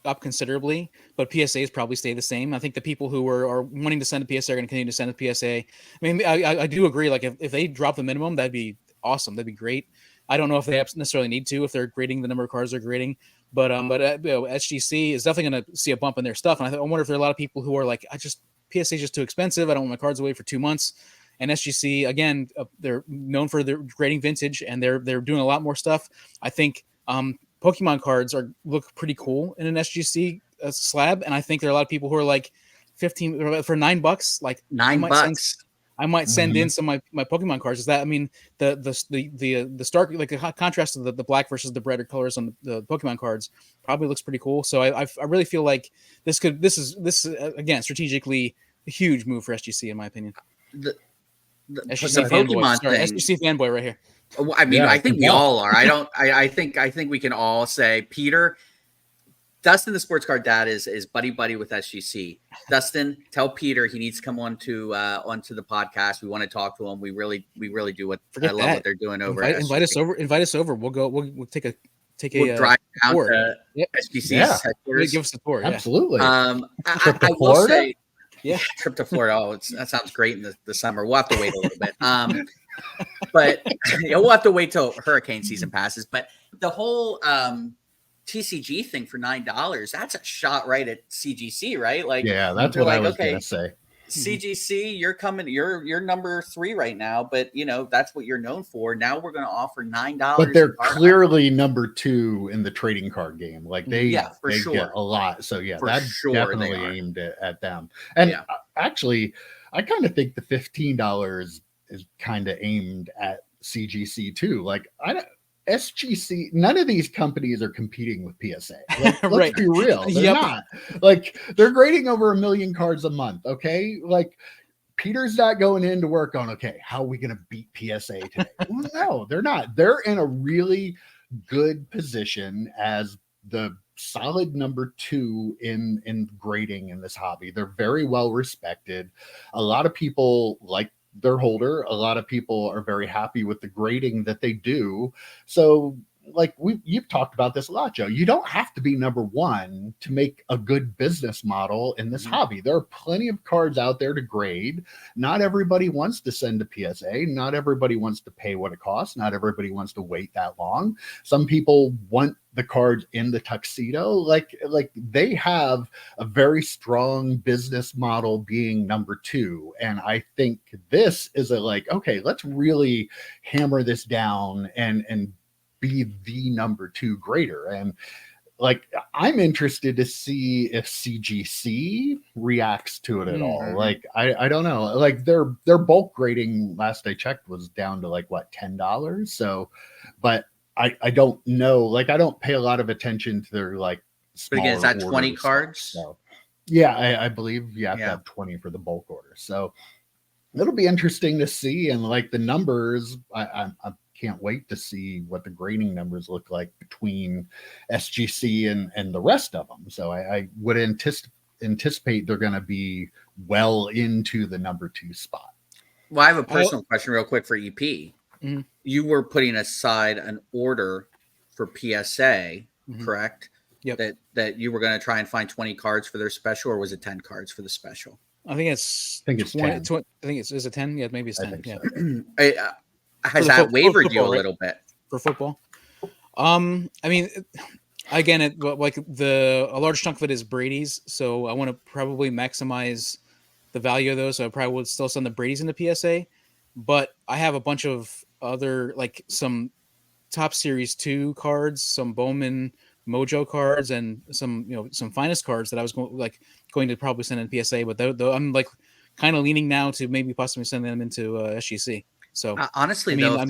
up considerably, but PSAs probably stay the same. I think the people who are wanting to send a PSA are going to continue to send a PSA. I mean, I do agree. Like, if they drop the minimum, that'd be awesome. That'd be great. I don't know if they necessarily need to, if they're grading the number of cards they're grading, but SGC is definitely going to see a bump in their stuff. And I wonder if there are a lot of people who are like, PSA is just too expensive. I don't want my cards away for 2 months. And SGC, again, they're known for their grading vintage, and they're doing a lot more stuff. I think, Pokemon cards look pretty cool in an SGC slab, and I think there are a lot of people who are like $15 for $9. Like $9. I might send in some of my Pokemon cards. Is that, I mean, the stark, like the contrast of the black versus the brighter colors on the Pokemon cards probably looks pretty cool. So I really feel like this is again strategically a huge move for SGC in my opinion. The Pokemon thing. SGC fanboy right here. I mean, I think we all are. I think we can all say, Peter, Dustin, the sports card dad, is buddy with SGC. Dustin, tell Peter he needs to come onto the podcast. We want to talk to him. We really do. What they're doing over. Invite us over. We'll go. We'll take a drive down to SGC's headquarters. Give us a tour. Absolutely. I will say, trip to Florida. Oh, that sounds great in the summer. We'll have to wait a little bit. But we'll have to wait till hurricane season passes. But the whole TCG thing for $9, that's a shot right at CGC, right? Like, that's what I was gonna say. CGC, you're coming, you're number 3 right now, but that's what you're known for. Now we're going to offer $9. But they're clearly number 2 in the trading card game. Like they get a lot. So that's definitely aimed at them. And actually, I kind of think the $15 is kind of aimed at CGC too. Like SGC, none of these companies are competing with PSA. Let's be real. They're not. Like, they're grading over 1 million cards a month. Okay. Like, Peter's not going into work on, okay, how are we going to beat PSA today? Well, no, they're not. They're in a really good position as the solid number 2 in grading in this hobby. They're very well respected. A lot of people like their holder. A lot of people are very happy with the grading that they do. So, like, you've talked about this a lot, Joe. You don't have to be number 1 to make a good business model in this hobby. There are plenty of cards out there to grade. Not everybody wants to send a PSA. Not everybody wants to pay what it costs. Not everybody wants to wait that long. Some people want the cards in the tuxedo. Like they have a very strong business model being number 2. And I think this is okay, let's really hammer this down and be the number 2 grader. And like, I'm interested to see if CGC reacts to it at all. Like, I don't know. Like, their bulk grading last I checked was down to $10. So, but I don't know. Like, I don't pay a lot of attention to their But again, is that 20 cards? So, yeah, I believe you have to have 20 for the bulk order. So it'll be interesting to see. And like the numbers, I can't wait to see what the grading numbers look like between SGC and the rest of them. So I would anticipate they're going to be well into the number 2 spot. Well, I have a personal question real quick for EP. Mm-hmm. You were putting aside an order for PSA, correct? Yep. That you were going to try and find 20 cards for their special, or was it 10 cards for the special? I think it's 20. I think it's, is it 10? Yeah, maybe it's 10. Yeah. So. Has that wavered you a little bit for football? I mean, again, a large chunk of it is Brady's, so I want to probably maximize the value of those. So I probably would still send the Brady's into PSA, but I have a bunch of other, like some Top Series 2 cards, some Bowman Mojo cards, and some finest cards that I was going to probably send in PSA. But though I'm like kind of leaning now to maybe possibly send them into SGC. So honestly, though,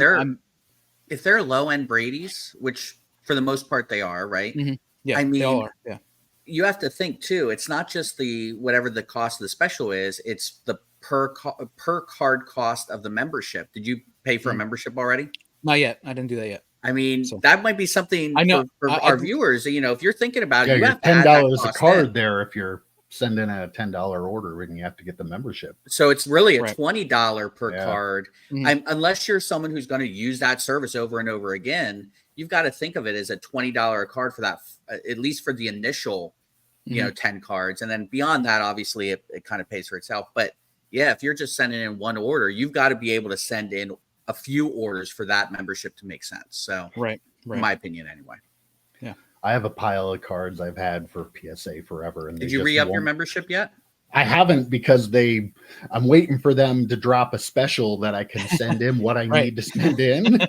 if they're low end Brady's, which for the most part they are, right? Mm-hmm. Yeah, I mean, they all are. Yeah. You have to think too. It's not just whatever the cost of the special is. It's the per card cost of the membership. Did you pay for a membership already? Not yet. I didn't do that yet. I mean, that might be something for our viewers. If you're thinking about it, you have $10 a card there if you're sending a $10 order and you have to get the membership. So it's really a $20 per card. Mm-hmm. Unless you're someone who's going to use that service over and over again, you've got to think of it as a $20 card for that, at least for the initial 10 cards. And then beyond that, obviously it kind of pays for itself. But yeah, if you're just sending in one order, you've got to be able to send in a few orders for that membership to make sense. So right. In my opinion, anyway. Yeah. I have a pile of cards I've had for PSA forever. And did you re-up your membership yet? I haven't, because I'm waiting for them to drop a special that I can send in what I need to send in,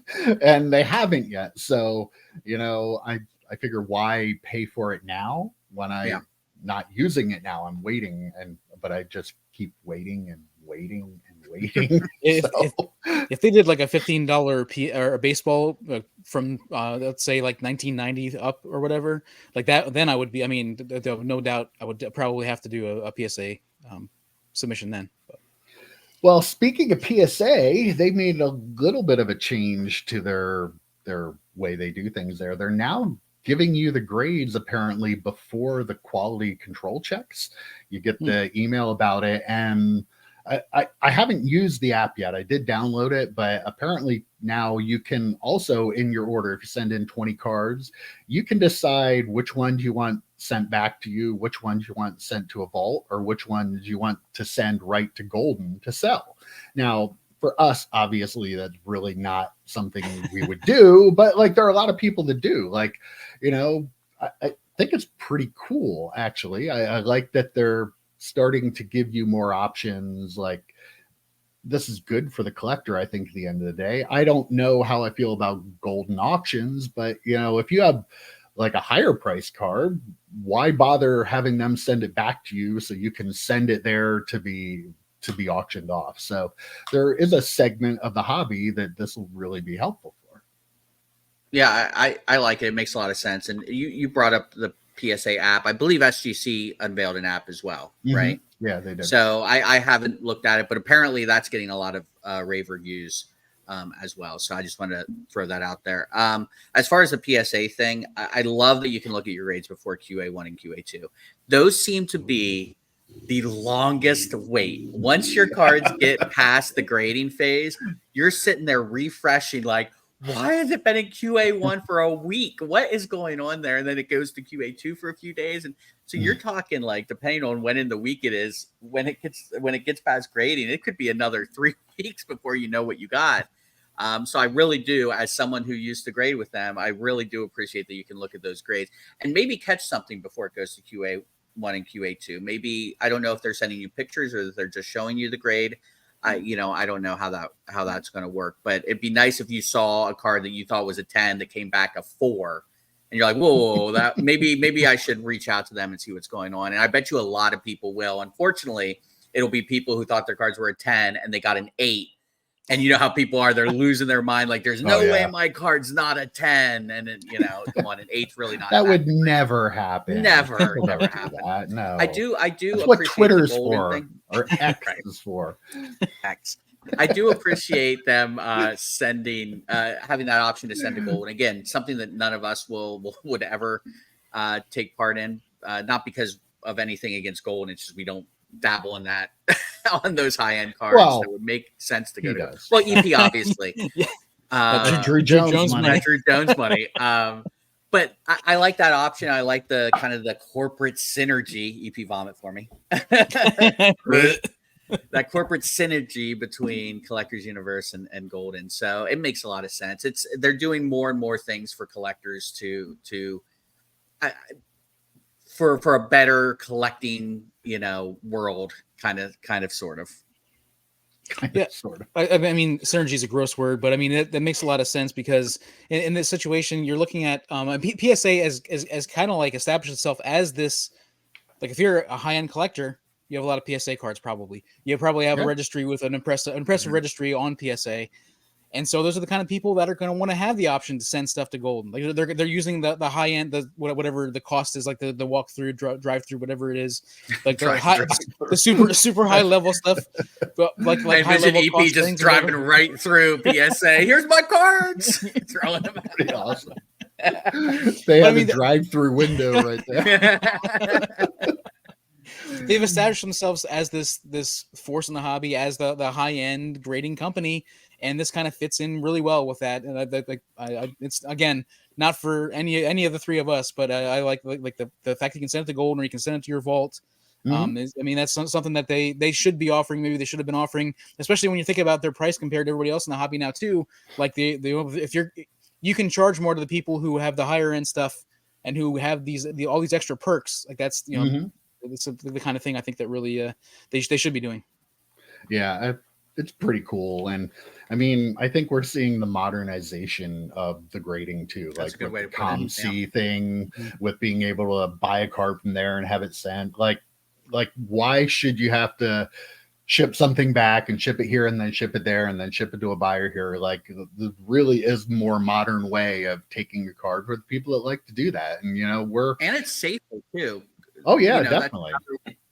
and they haven't yet. So, I figure, why pay for it now when I'm not using it now? I'm waiting, but I just keep waiting and waiting and waiting. If they did like a $15 or a baseball from let's say like 1990 up or whatever like that, then I would be. I mean, no doubt, I would probably have to do a PSA submission then. But. Well, speaking of PSA, they made a little bit of a change to their way they do things there. They're now giving you the grades apparently before the quality control checks. You get the email about it, and I haven't used the app yet. I did download it, but apparently now you can also, in your order, if you send in 20 cards, you can decide which ones you want sent back to you, which ones you want sent to a vault, or which ones you want to send right to Golden to sell. Now, for us, obviously, that's really not something we would do, but like there are a lot of people that do. Like, I think it's pretty cool, actually. I like that they're starting to give you more options. Like, this is good for the collector, I think, at the end of the day. I don't know how I feel about Golden auctions, but if you have like a higher price card, why bother having them send it back to you so you can send it there to be auctioned off? So there is a segment of the hobby that this will really be helpful for. Yeah, I like it. It makes a lot of sense. And you brought up the PSA app. I believe SGC unveiled an app as well, right? Yeah, they did. So I haven't looked at it, but apparently that's getting a lot of rave reviews as well. So I just wanted to throw that out there. As far as the PSA thing, I love that you can look at your grades before QA1 and QA2. Those seem to be the longest wait. Once your cards get past the grading phase, you're sitting there refreshing like, why has it been in QA1 for a week? What is going on there? And then it goes to QA2 for a few days. And so you're talking like, depending on when in the week it is, when it gets past grading, it could be another 3 weeks before you know what you got. So I really do, as someone who used to grade with them, I really do appreciate that you can look at those grades and maybe catch something before it goes to QA1 and QA2. Maybe, I don't know if they're sending you pictures or if they're just showing you the grade. I don't know how that's going to work, but it'd be nice if you saw a card that you thought was a 10 that came back a 4, and you're like, whoa, that maybe I should reach out to them and see what's going on. And I bet you a lot of people will. Unfortunately, it'll be people who thought their cards were a 10 and they got an 8. And you know how people are, they're losing their mind. Like, there's no way my card's not a 10 and then, come on, an 8's really not. That would never happen. Never happen. That. No, I do. That's what Twitter's for, thing. or X is for. X. I do appreciate them sending, having that option to send to Golden. Again, something that none of us would ever take part in. Not because of anything against Golden. It's just we don't dabble in that on those high-end cards. Well, that would make sense to go to. Well, EP obviously. Drew Jones money. Drew Jones money. But I like that option. I like the kind of the corporate synergy. EP vomit for me. That corporate synergy between Collectors Universe and Golden. So it makes a lot of sense. They're doing more and more things for collectors to for a better collecting, world, kind of, sort of. Sort of. I mean, synergy is a gross word, but I mean that makes a lot of sense because in this situation, you're looking at PSA as kind of like established itself as this. Like if you're a high end collector, you have a lot of PSA cards. Probably you probably have a registry with an impressive registry on PSA. And so those are the kind of people that are going to want to have the option to send stuff to gold. Like they're using the high end, whatever the cost is, like the walk through, drive through, whatever it is, like the super high level stuff. Like high level EP just driving right through PSA. Here's my cards. Throwing them out. Pretty awesome. They have a drive through window right there. They've established themselves as this force in the hobby, as the high end grading company. And this kind of fits in really well with that. And it's again not for any of the three of us, but I like the fact you can send it to gold or you can send it to your vault. That's something that they should be offering. Maybe they should have been offering, especially when you think about their price compared to everybody else in the hobby now too. Like if you can charge more to the people who have the higher end stuff and who have all these extra perks. Like that's it's the kind of thing I think that really they should be doing. Yeah. It's pretty cool. And I mean, I think we're seeing the modernization of the grading too. That's like a good way to the ComC thing with being able to buy a card from there and have it sent. Like why should you have to ship something back and ship it here and then ship it there and then ship it to a buyer here? Like there really is more modern way of taking a card for the people that like to do that. And and it's safer too. Oh yeah, definitely.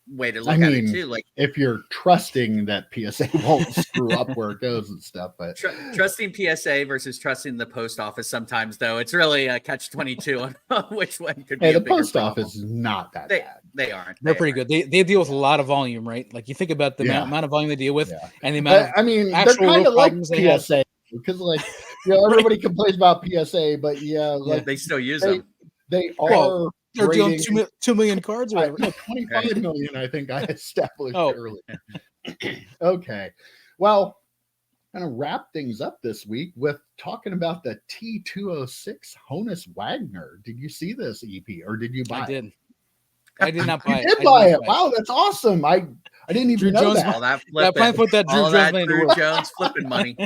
Way to look at it too, like if you're trusting that PSA won't screw up where it goes and stuff. But trusting PSA versus trusting the post office, sometimes though it's really a catch-22 on which one could be. The post office is not that bad. They aren't. They're pretty good. They deal with a lot of volume, right? Like you think about the amount of volume they deal with, and the amount. They're kind of like PSA because, like, everybody complains about PSA, but they still use them. They are. They're doing 2 million cards or whatever. 25 million, I think I established earlier. Okay. Well, I'm going to wrap things up this week with talking about the T206 Honus Wagner. Did you see this EP or did you buy it? I did not buy it. You did buy it. Wow, that's awesome. I didn't even know that. All that flipping. Put that Drew Jones flipping money.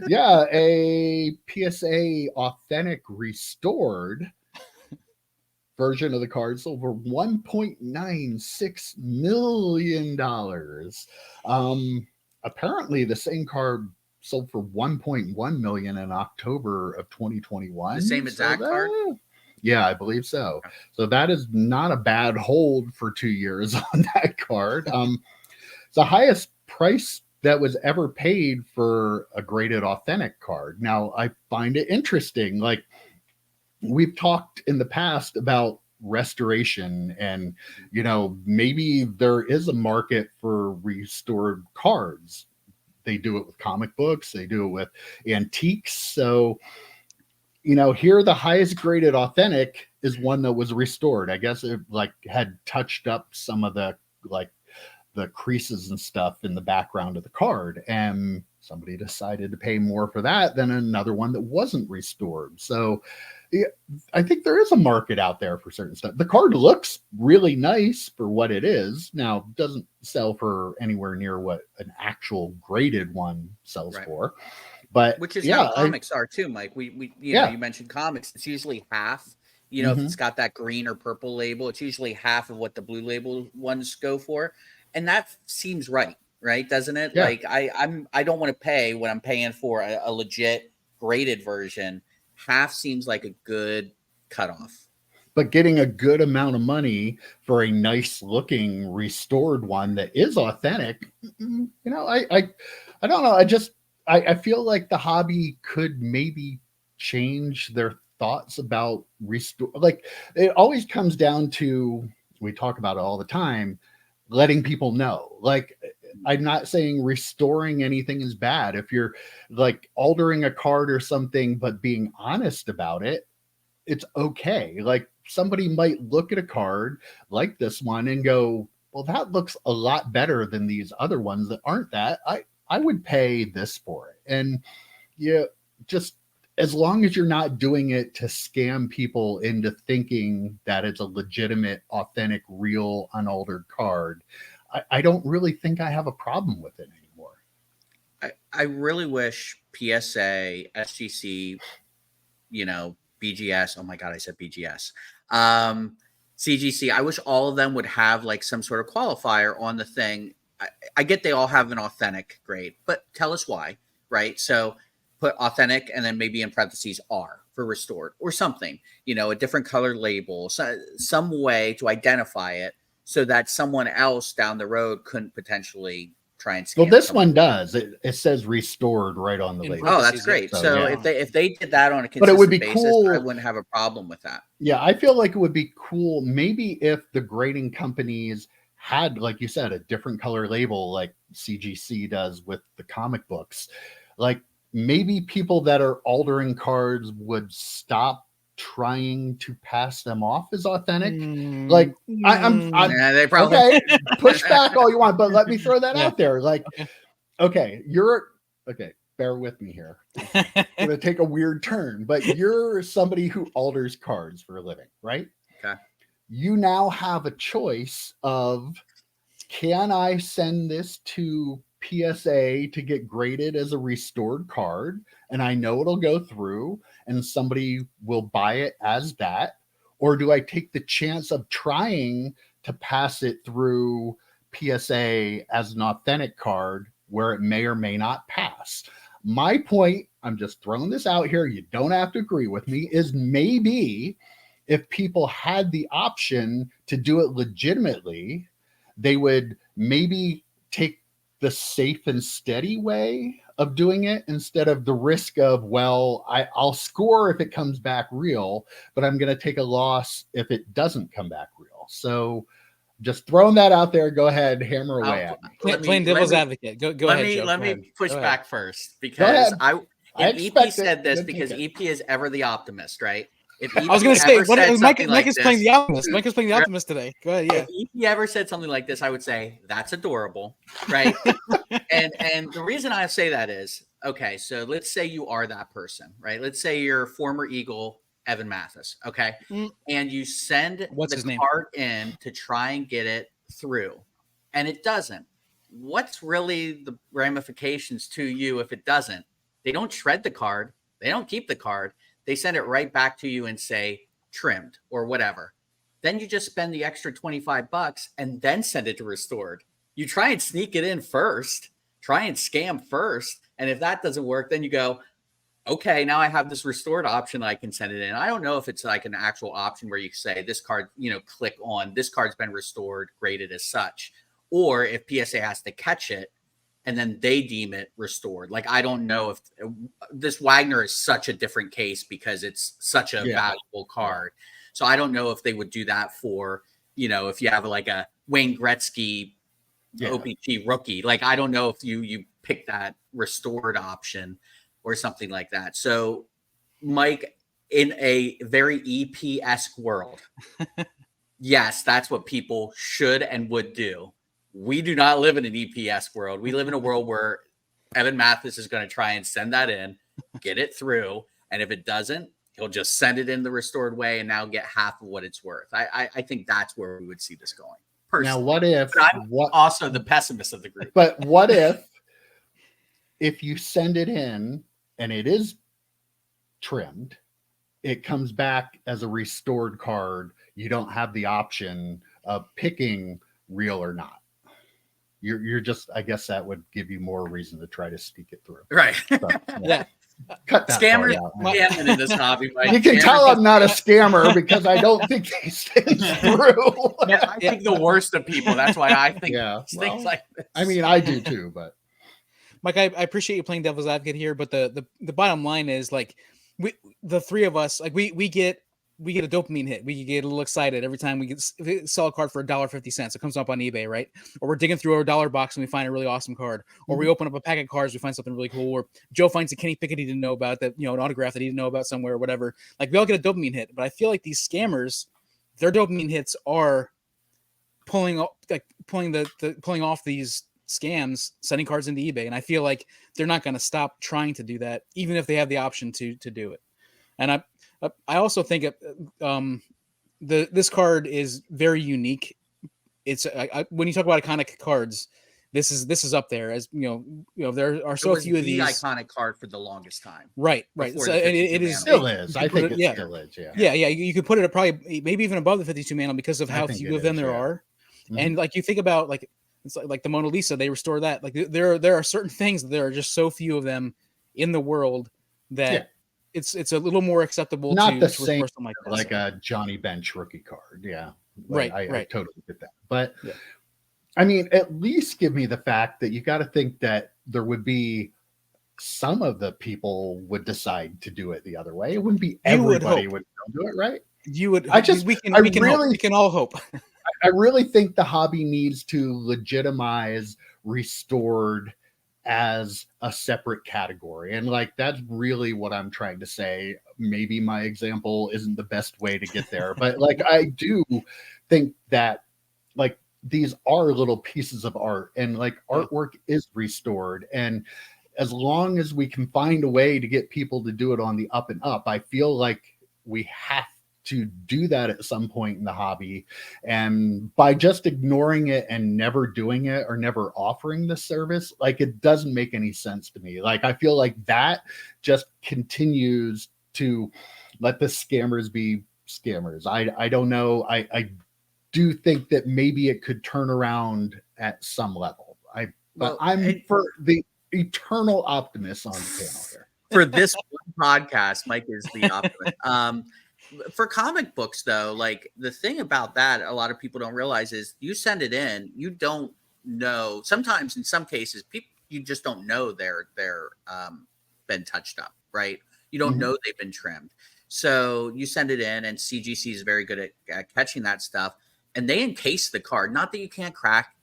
Yeah, a PSA authentic restored version of the card sold for $1.96 million. Apparently, the same card sold for $1.1 million in October of 2021. The same exact card? Yeah, I believe so. So that is not a bad hold for 2 years on that card. It's the highest price that was ever paid for a graded authentic card. Now, I find it interesting. Like, we've talked in the past about restoration and, maybe there is a market for restored cards. They do it with comic books. They do it with antiques. So, here the highest graded authentic is one that was restored. I guess it had touched up some of the creases and stuff in the background of the card. And somebody decided to pay more for that than another one that wasn't restored. So I think there is a market out there for certain stuff. The card looks really nice for what it is. Now, it doesn't sell for anywhere near what an actual graded one sells for. But which is how comics are too, Mike. We you mentioned comics. It's usually half. If it's got that green or purple label, it's usually half of what the blue label ones go for. And that seems right, doesn't it? Yeah. Like I don't want to pay what I'm paying for a legit graded version. Half seems like a good cutoff. But getting a good amount of money for a nice looking restored one that is authentic, I don't know. I feel like the hobby could maybe change their thoughts about restore. Like, it always comes down to, we talk about it all the time, letting people know. Like, I'm not saying restoring anything is bad. If you're like altering a card or something, but being honest about it, it's okay. Like, somebody might look at a card like this one and go, well, that looks a lot better than these other ones that aren't that. I would pay this for it. And just as long as you're not doing it to scam people into thinking that it's a legitimate, authentic, real, unaltered card, I don't really think I have a problem with it anymore. I really wish PSA, SGC, BGS. Oh my God, I said BGS. CGC. I wish all of them would have like some sort of qualifier on the thing. I get they all have an authentic grade, but tell us why, right? So put authentic and then maybe in parentheses R for restored or something, a different color label, some way to identify it so that someone else down the road couldn't potentially try and scam. Well, this one does. It says restored right on the label. Oh, that's great. So if they did that on a consistent basis, cool. I wouldn't have a problem with that. Yeah, I feel like it would be cool maybe if the grading companies had, like you said, a different color label like CGC does with the comic books. Like maybe people that are altering cards would stop trying to pass them off as authentic. Like I'm they probably okay, push back all you want, but let me throw that out there. Like, okay, bear with me here. It's gonna take a weird turn, but you're somebody who alters cards for a living, right? Okay. You now have a choice of, can I send this to PSA to get graded as a restored card, and I know it'll go through and somebody will buy it as that, or do I take the chance of trying to pass it through PSA as an authentic card where it may or may not pass? My point, I'm just throwing this out here, you don't have to agree with me, is maybe if people had the option to do it legitimately, they would maybe take the safe and steady way of doing it instead of the risk of, well, I'll score if it comes back real, but I'm going to take a loss if it doesn't come back real. So just throwing that out there. Go ahead, hammer away at me. Playing devil's advocate. Go ahead, Joe. Let me push back first because EP said this because EP is ever the optimist, right? If I was going to say, Mike is playing the optimist. Mike is playing the optimist today. Go ahead, yeah. If EP ever said something like this, I would say, that's adorable, right? and the reason I say that is, okay, so let's say you are that person, right? Let's say you're former Eagle Evan Mathis, okay? And you send the card in to try and get it through, and it doesn't. What's really the ramifications to you if it doesn't? They don't shred the card. They don't keep the card. They send it right back to you and say trimmed or whatever. Then you just spend the extra $25 and then send it to restored. You try and sneak it in first, try and scam first. And if that doesn't work, then you go, okay, now I have this restored option that I can send it in. I don't know if it's like an actual option where you say this card, click on this card's been restored, graded as such. Or if PSA has to catch it, and then they deem it restored. Like, I don't know if this Wagner is such a different case because it's such a valuable card. So I don't know if they would do that for, if you have like a Wayne Gretzky OPG rookie. Like, I don't know if you pick that restored option or something like that. So, Mike, in a very EP-esque world, yes, that's what people should and would do. We do not live in an EPS world. We live in a world where Evan Mathis is going to try and send that in, get it through. And if it doesn't, he'll just send it in the restored way and now get half of what it's worth. I think that's where we would see this going. Personally. Now, what if... But I'm also the pessimist of the group. But what if you send it in and it is trimmed, it comes back as a restored card, you don't have the option of picking real or not? You're just, I guess that would give you more reason to try to sneak it through. Right. So, yeah. Cut that Scammers out, in this hobby. Right? You can tell I'm not a scammer because I don't think these things through. I think the worst of people. That's why I think things like this. I mean, I do too, but Mike, I appreciate you playing devil's advocate here, but the bottom line is, like, the three of us, like, we get a dopamine hit. We get a little excited every time we sell a card for $1.50. It comes up on eBay, right? Or we're digging through our dollar box and we find a really awesome card. Or we open up a pack of cards, we find something really cool. Or Joe finds a Kenny Pickett he didn't know about, that, an autograph that he didn't know about somewhere or whatever. Like, we all get a dopamine hit. But I feel like these scammers, their dopamine hits are pulling off these scams sending cards into eBay, and I feel like they're not going to stop trying to do that, even if they have the option to do it. And I also think this card is very unique. It's when you talk about iconic cards, this is up there, as you know there are so few of these. Iconic card for the longest time. Right. So it is still is. I think it still is. Yeah. You could put it at probably maybe even above the 52 mantle because of how few of them there are. Mm-hmm. And like you think about like it's like the Mona Lisa, they restore that. Like there are certain things that there are just so few of them in the world that it's a little more acceptable. Not the same like a Johnny Bench rookie card. Yeah. Like, I totally get that. But I mean, at least give me the fact that you got to think that there would be some of the people would decide to do it the other way. It wouldn't be everybody would do it, right? You would. We can all hope. I really think the hobby needs to legitimize restored as a separate category. And like, that's really what I'm trying to say. Maybe my example isn't the best way to get there, but like, I do think that like these are little pieces of art, and like artwork is restored. And as long as we can find a way to get people to do it on the up and up, I feel like we have to do that at some point in the hobby. And by just ignoring it and never doing it or never offering the service, like it doesn't make any sense to me. Like I feel like that just continues to let the scammers be scammers. I don't know. I do think that maybe it could turn around at some level. I'm for the eternal optimist on the panel here. For this podcast, Mike is the optimist. For comic books, though, like the thing about that, a lot of people don't realize is you send it in, you don't know. Sometimes, in some cases, people you just don't know they're been touched up, right? You don't know they've been trimmed. So you send it in, and CGC is very good at catching that stuff, and they encase the card. Not that you can't crack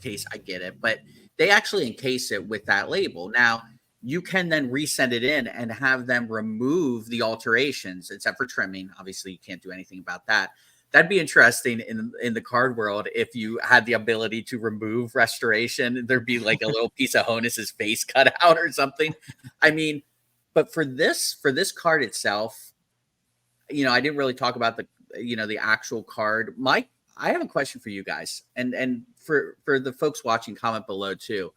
case, I get it, but they actually encase it with that label. Now, you can then resend it in and have them remove the alterations, except for trimming. Obviously, you can't do anything about that. That'd be interesting in the card world if you had the ability to remove restoration. There'd be like a little piece of Honus's face cut out or something. I mean, but for this card itself, I didn't really talk about the actual card. Mike, I have a question for you guys, and for the folks watching, comment below too.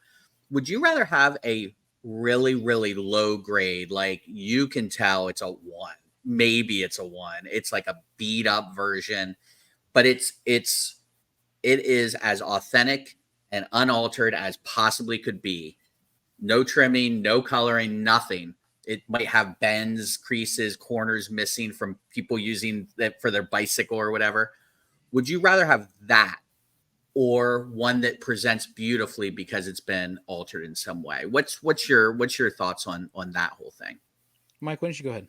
Would you rather have a really, really low grade, like you can tell it's a 1, maybe it's a 1, it's like a beat up version, but it is as authentic and unaltered as possibly could be, no trimming, no coloring, nothing? It might have bends, creases, corners missing from people using it for their bicycle or whatever. Would you rather have that or one that presents beautifully because it's been altered in some way? What's your thoughts on that whole thing? Mike, why don't you go ahead?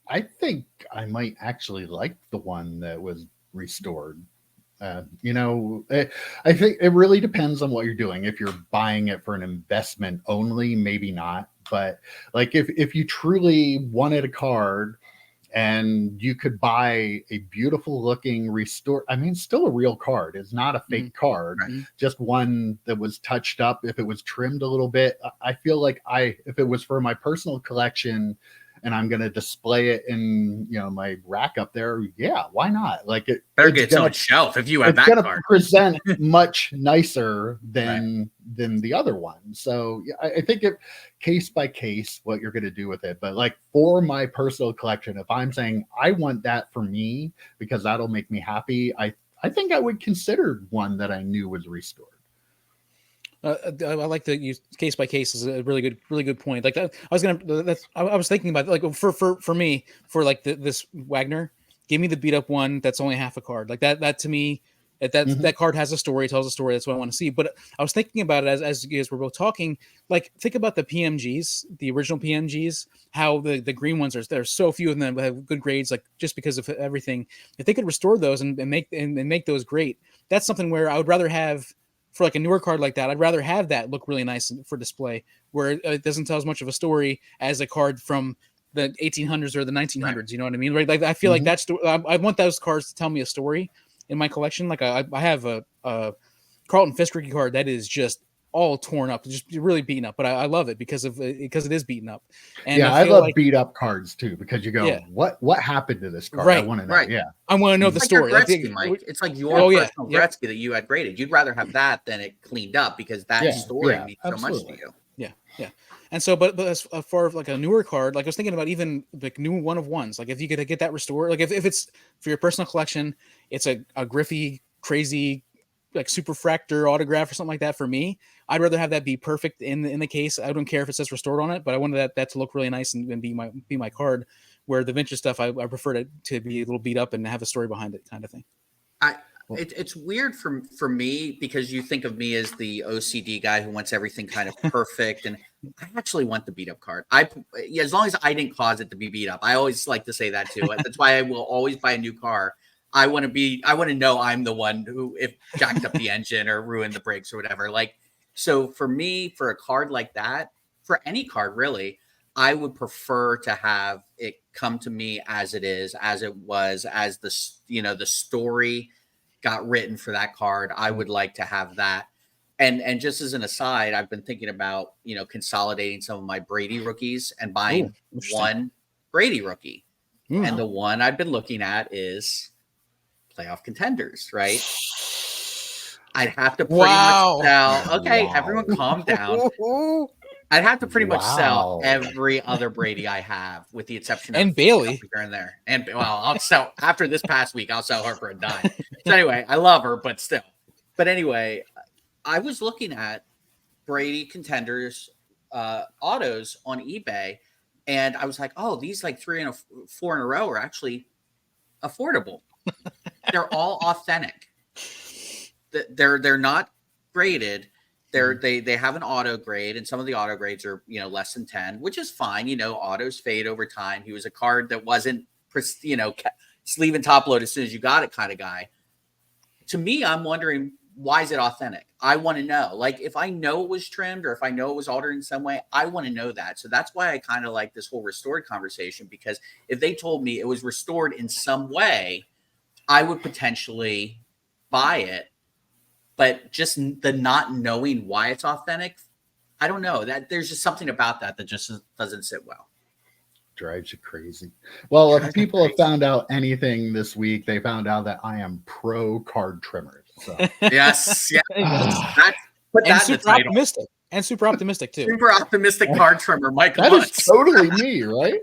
I think I might actually like the one that was restored. I think it really depends on what you're doing. If you're buying it for an investment only, maybe not. But like if you truly wanted a card and you could buy a beautiful looking restored, still a real card. It's not a fake card, right? Just one that was touched up. If it was trimmed a little bit, I feel like if it was for my personal collection and I'm going to display it in, my rack up there, yeah, why not? Like it better get on a shelf if you have that card. Present much nicer than the other one. So yeah, I think it case by case what you're going to do with it. But like for my personal collection, if I'm saying I want that for me because that'll make me happy, I think I would consider one that I knew was restored. I like to use case by case is a really good point. Like I was thinking about like for me, for like this Wagner, give me the beat up one that's only half a card. Like that to me, that card has a story, tells a story. That's what I want to see. But I was thinking about it as you guys were both talking. Like think about the PMGs, the original PMGs, how the green ones there's so few of them that have good grades, like just because of everything. If they could restore those and make those great, that's something where I would rather have. For like a newer card like that, I'd rather have that look really nice for display, where it doesn't tell as much of a story as a card from the 1800s or the 1900s. Right. You know what I mean? Right? Like I feel like I want those cards to tell me a story in my collection. Like I have a Carlton Fisk rookie card that is just all torn up, just really beaten up. But I love it because it is beaten up. And I love beat up cards too, because you go, what happened to this card? Right. I want to know. Right. Yeah. I want to know the story. Gretzky, Mike. It's like your personal Gretzky that you had graded. You'd rather have that than it cleaned up, because that story means so much to you. Yeah. Yeah. And so, but as far as like a newer card, like I was thinking about even like new 1-of-1s, like if you could get that restored, like if it's for your personal collection, it's a Griffey crazy like super fractor autograph or something like that. For me, I'd rather have that be perfect in the case. I don't care if it says restored on it, but I wanted that to look really nice and be my card. Where the vintage stuff, I prefer to be a little beat up and have a story behind it, kind of thing. It's weird for me, because you think of me as the OCD guy who wants everything kind of perfect, and I actually want the beat up card. As long as I didn't cause it to be beat up. I always like to say that too. That's why I will always buy a new car. I want to know I'm the one who, if jacked up the engine or ruined the brakes or whatever. Like, so for me, for a card like that, for any card really, I would prefer to have it come to me as it is, as it was, as the story got written for that card. I would like to have that. And just as an aside, I've been thinking about, consolidating some of my Brady rookies and buying one Brady rookie. And the one I've been looking at is playoff contenders, right? I'd have to pretty much sell. Okay, everyone calm down. I'd have to pretty much sell every other Brady I have, with the exception of Bailey here and there. And I'll sell after this past week. I'll sell her for a dime. So anyway, I love her, but still. But anyway, I was looking at Brady contenders autos on eBay, and I was like, oh, these like 3 and 4 in a row are actually affordable. They're all authentic. They're not graded. They have an auto grade, and some of the auto grades are less than 10, which is fine. Autos fade over time. He was a card that wasn't sleeve and top load as soon as you got it kind of guy. To me, I'm wondering, why is it authentic? I want to know. Like, if I know it was trimmed, or if I know it was altered in some way, I want to know that. So that's why I kind of like this whole restored conversation, because if they told me it was restored in some way, I would potentially buy it. But just the not knowing why it's authentic, I don't know. That there's just something about that just doesn't sit well. Drives you crazy. Well, if people have found out anything this week, they found out that I am pro card trimmers. So. Yes. That's super optimistic. And super optimistic too. Super optimistic card trimmer, Mike. That is totally me, right?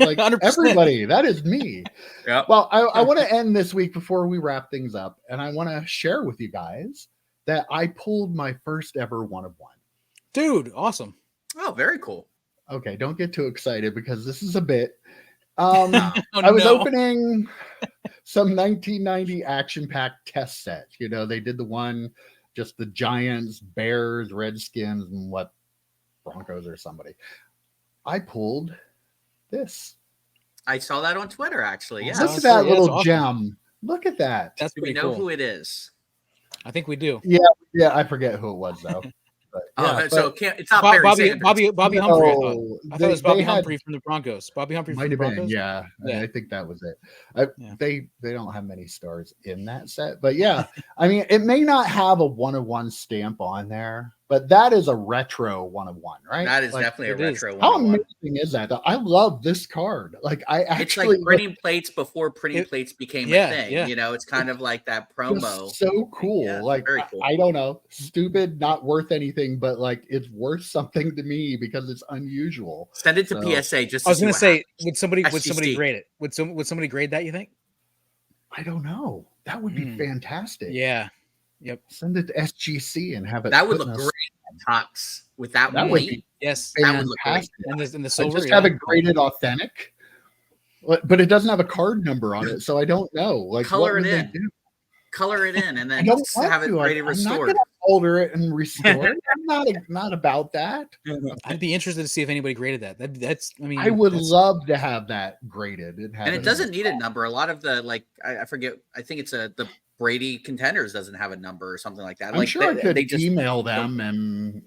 Like 100%. Everybody, that is me. Yeah. Well, I want to end this week before we wrap things up, and I want to share with you guys that I pulled my first ever 1-of-1. Dude, awesome. Oh, very cool. Okay, don't get too excited, because this is a bit. I was opening some 1990 Action Pack test set. They did the one, just the Giants, Bears, Redskins, and what, Broncos or somebody. I pulled this. I saw that on Twitter, actually. Yeah. Look at that little gem. Look at that. Do we know who it is? I think we do. Yeah. I forget who it was though. But, so it's not Bobby Humphrey. I thought it was Bobby Humphrey from the Broncos. Bobby Humphrey from the Broncos. Yeah, I think that was it. They don't have many stars in that set, but yeah, I mean, it may not have a 1-of-1 stamp on there, but that is a retro 1-of-1, right? That is definitely a retro 1-of-1. How amazing is that? I love this card. Like, it's like printing plates before printing plates became a thing. Yeah. It's kind of like that promo. It's so cool. Yeah, like, very cool. I don't know, stupid, not worth anything, but like, it's worth something to me because it's unusual. Send it to PSA. Just I was going to say, would somebody grade it? Would somebody grade that, you think? I don't know. That would be fantastic. Yeah. Yep. Send it to SGC and have it. That would look great on Tux with that one. Would be, yes. That would look great. And the silver. Just have it graded authentic, but it doesn't have a card number on it, so I don't know. Like, color it in. Color it in, and then have it graded restored. I'm not gonna alter it and restore it. I'm not about that. I'd be interested to see if anybody graded that. That's. I mean, I would love to have that graded. And it doesn't need a number. A lot of the I forget. I think it's the Brady Contenders doesn't have a number or something like that. I'm like sure I could they just email them and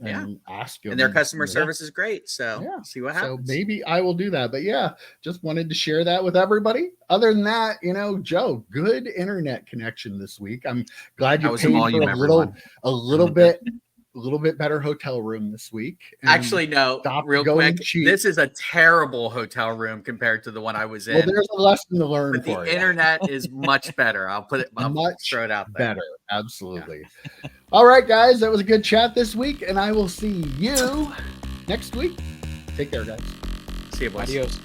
ask them. And their customer service is great. So see what happens. So maybe I will do that. But yeah, just wanted to share that with everybody. Other than that, Joe, good internet connection this week. I'm glad you paid for a little bit better hotel room this week. Actually, no, real quick. Cheap. This is a terrible hotel room compared to the one I was in. Well, there's a lesson to learn but the internet is much better. I'll throw it out there. Better. Absolutely. Yeah. All right, guys, that was a good chat this week, and I will see you next week. Take care, guys. See you, boys. Adios.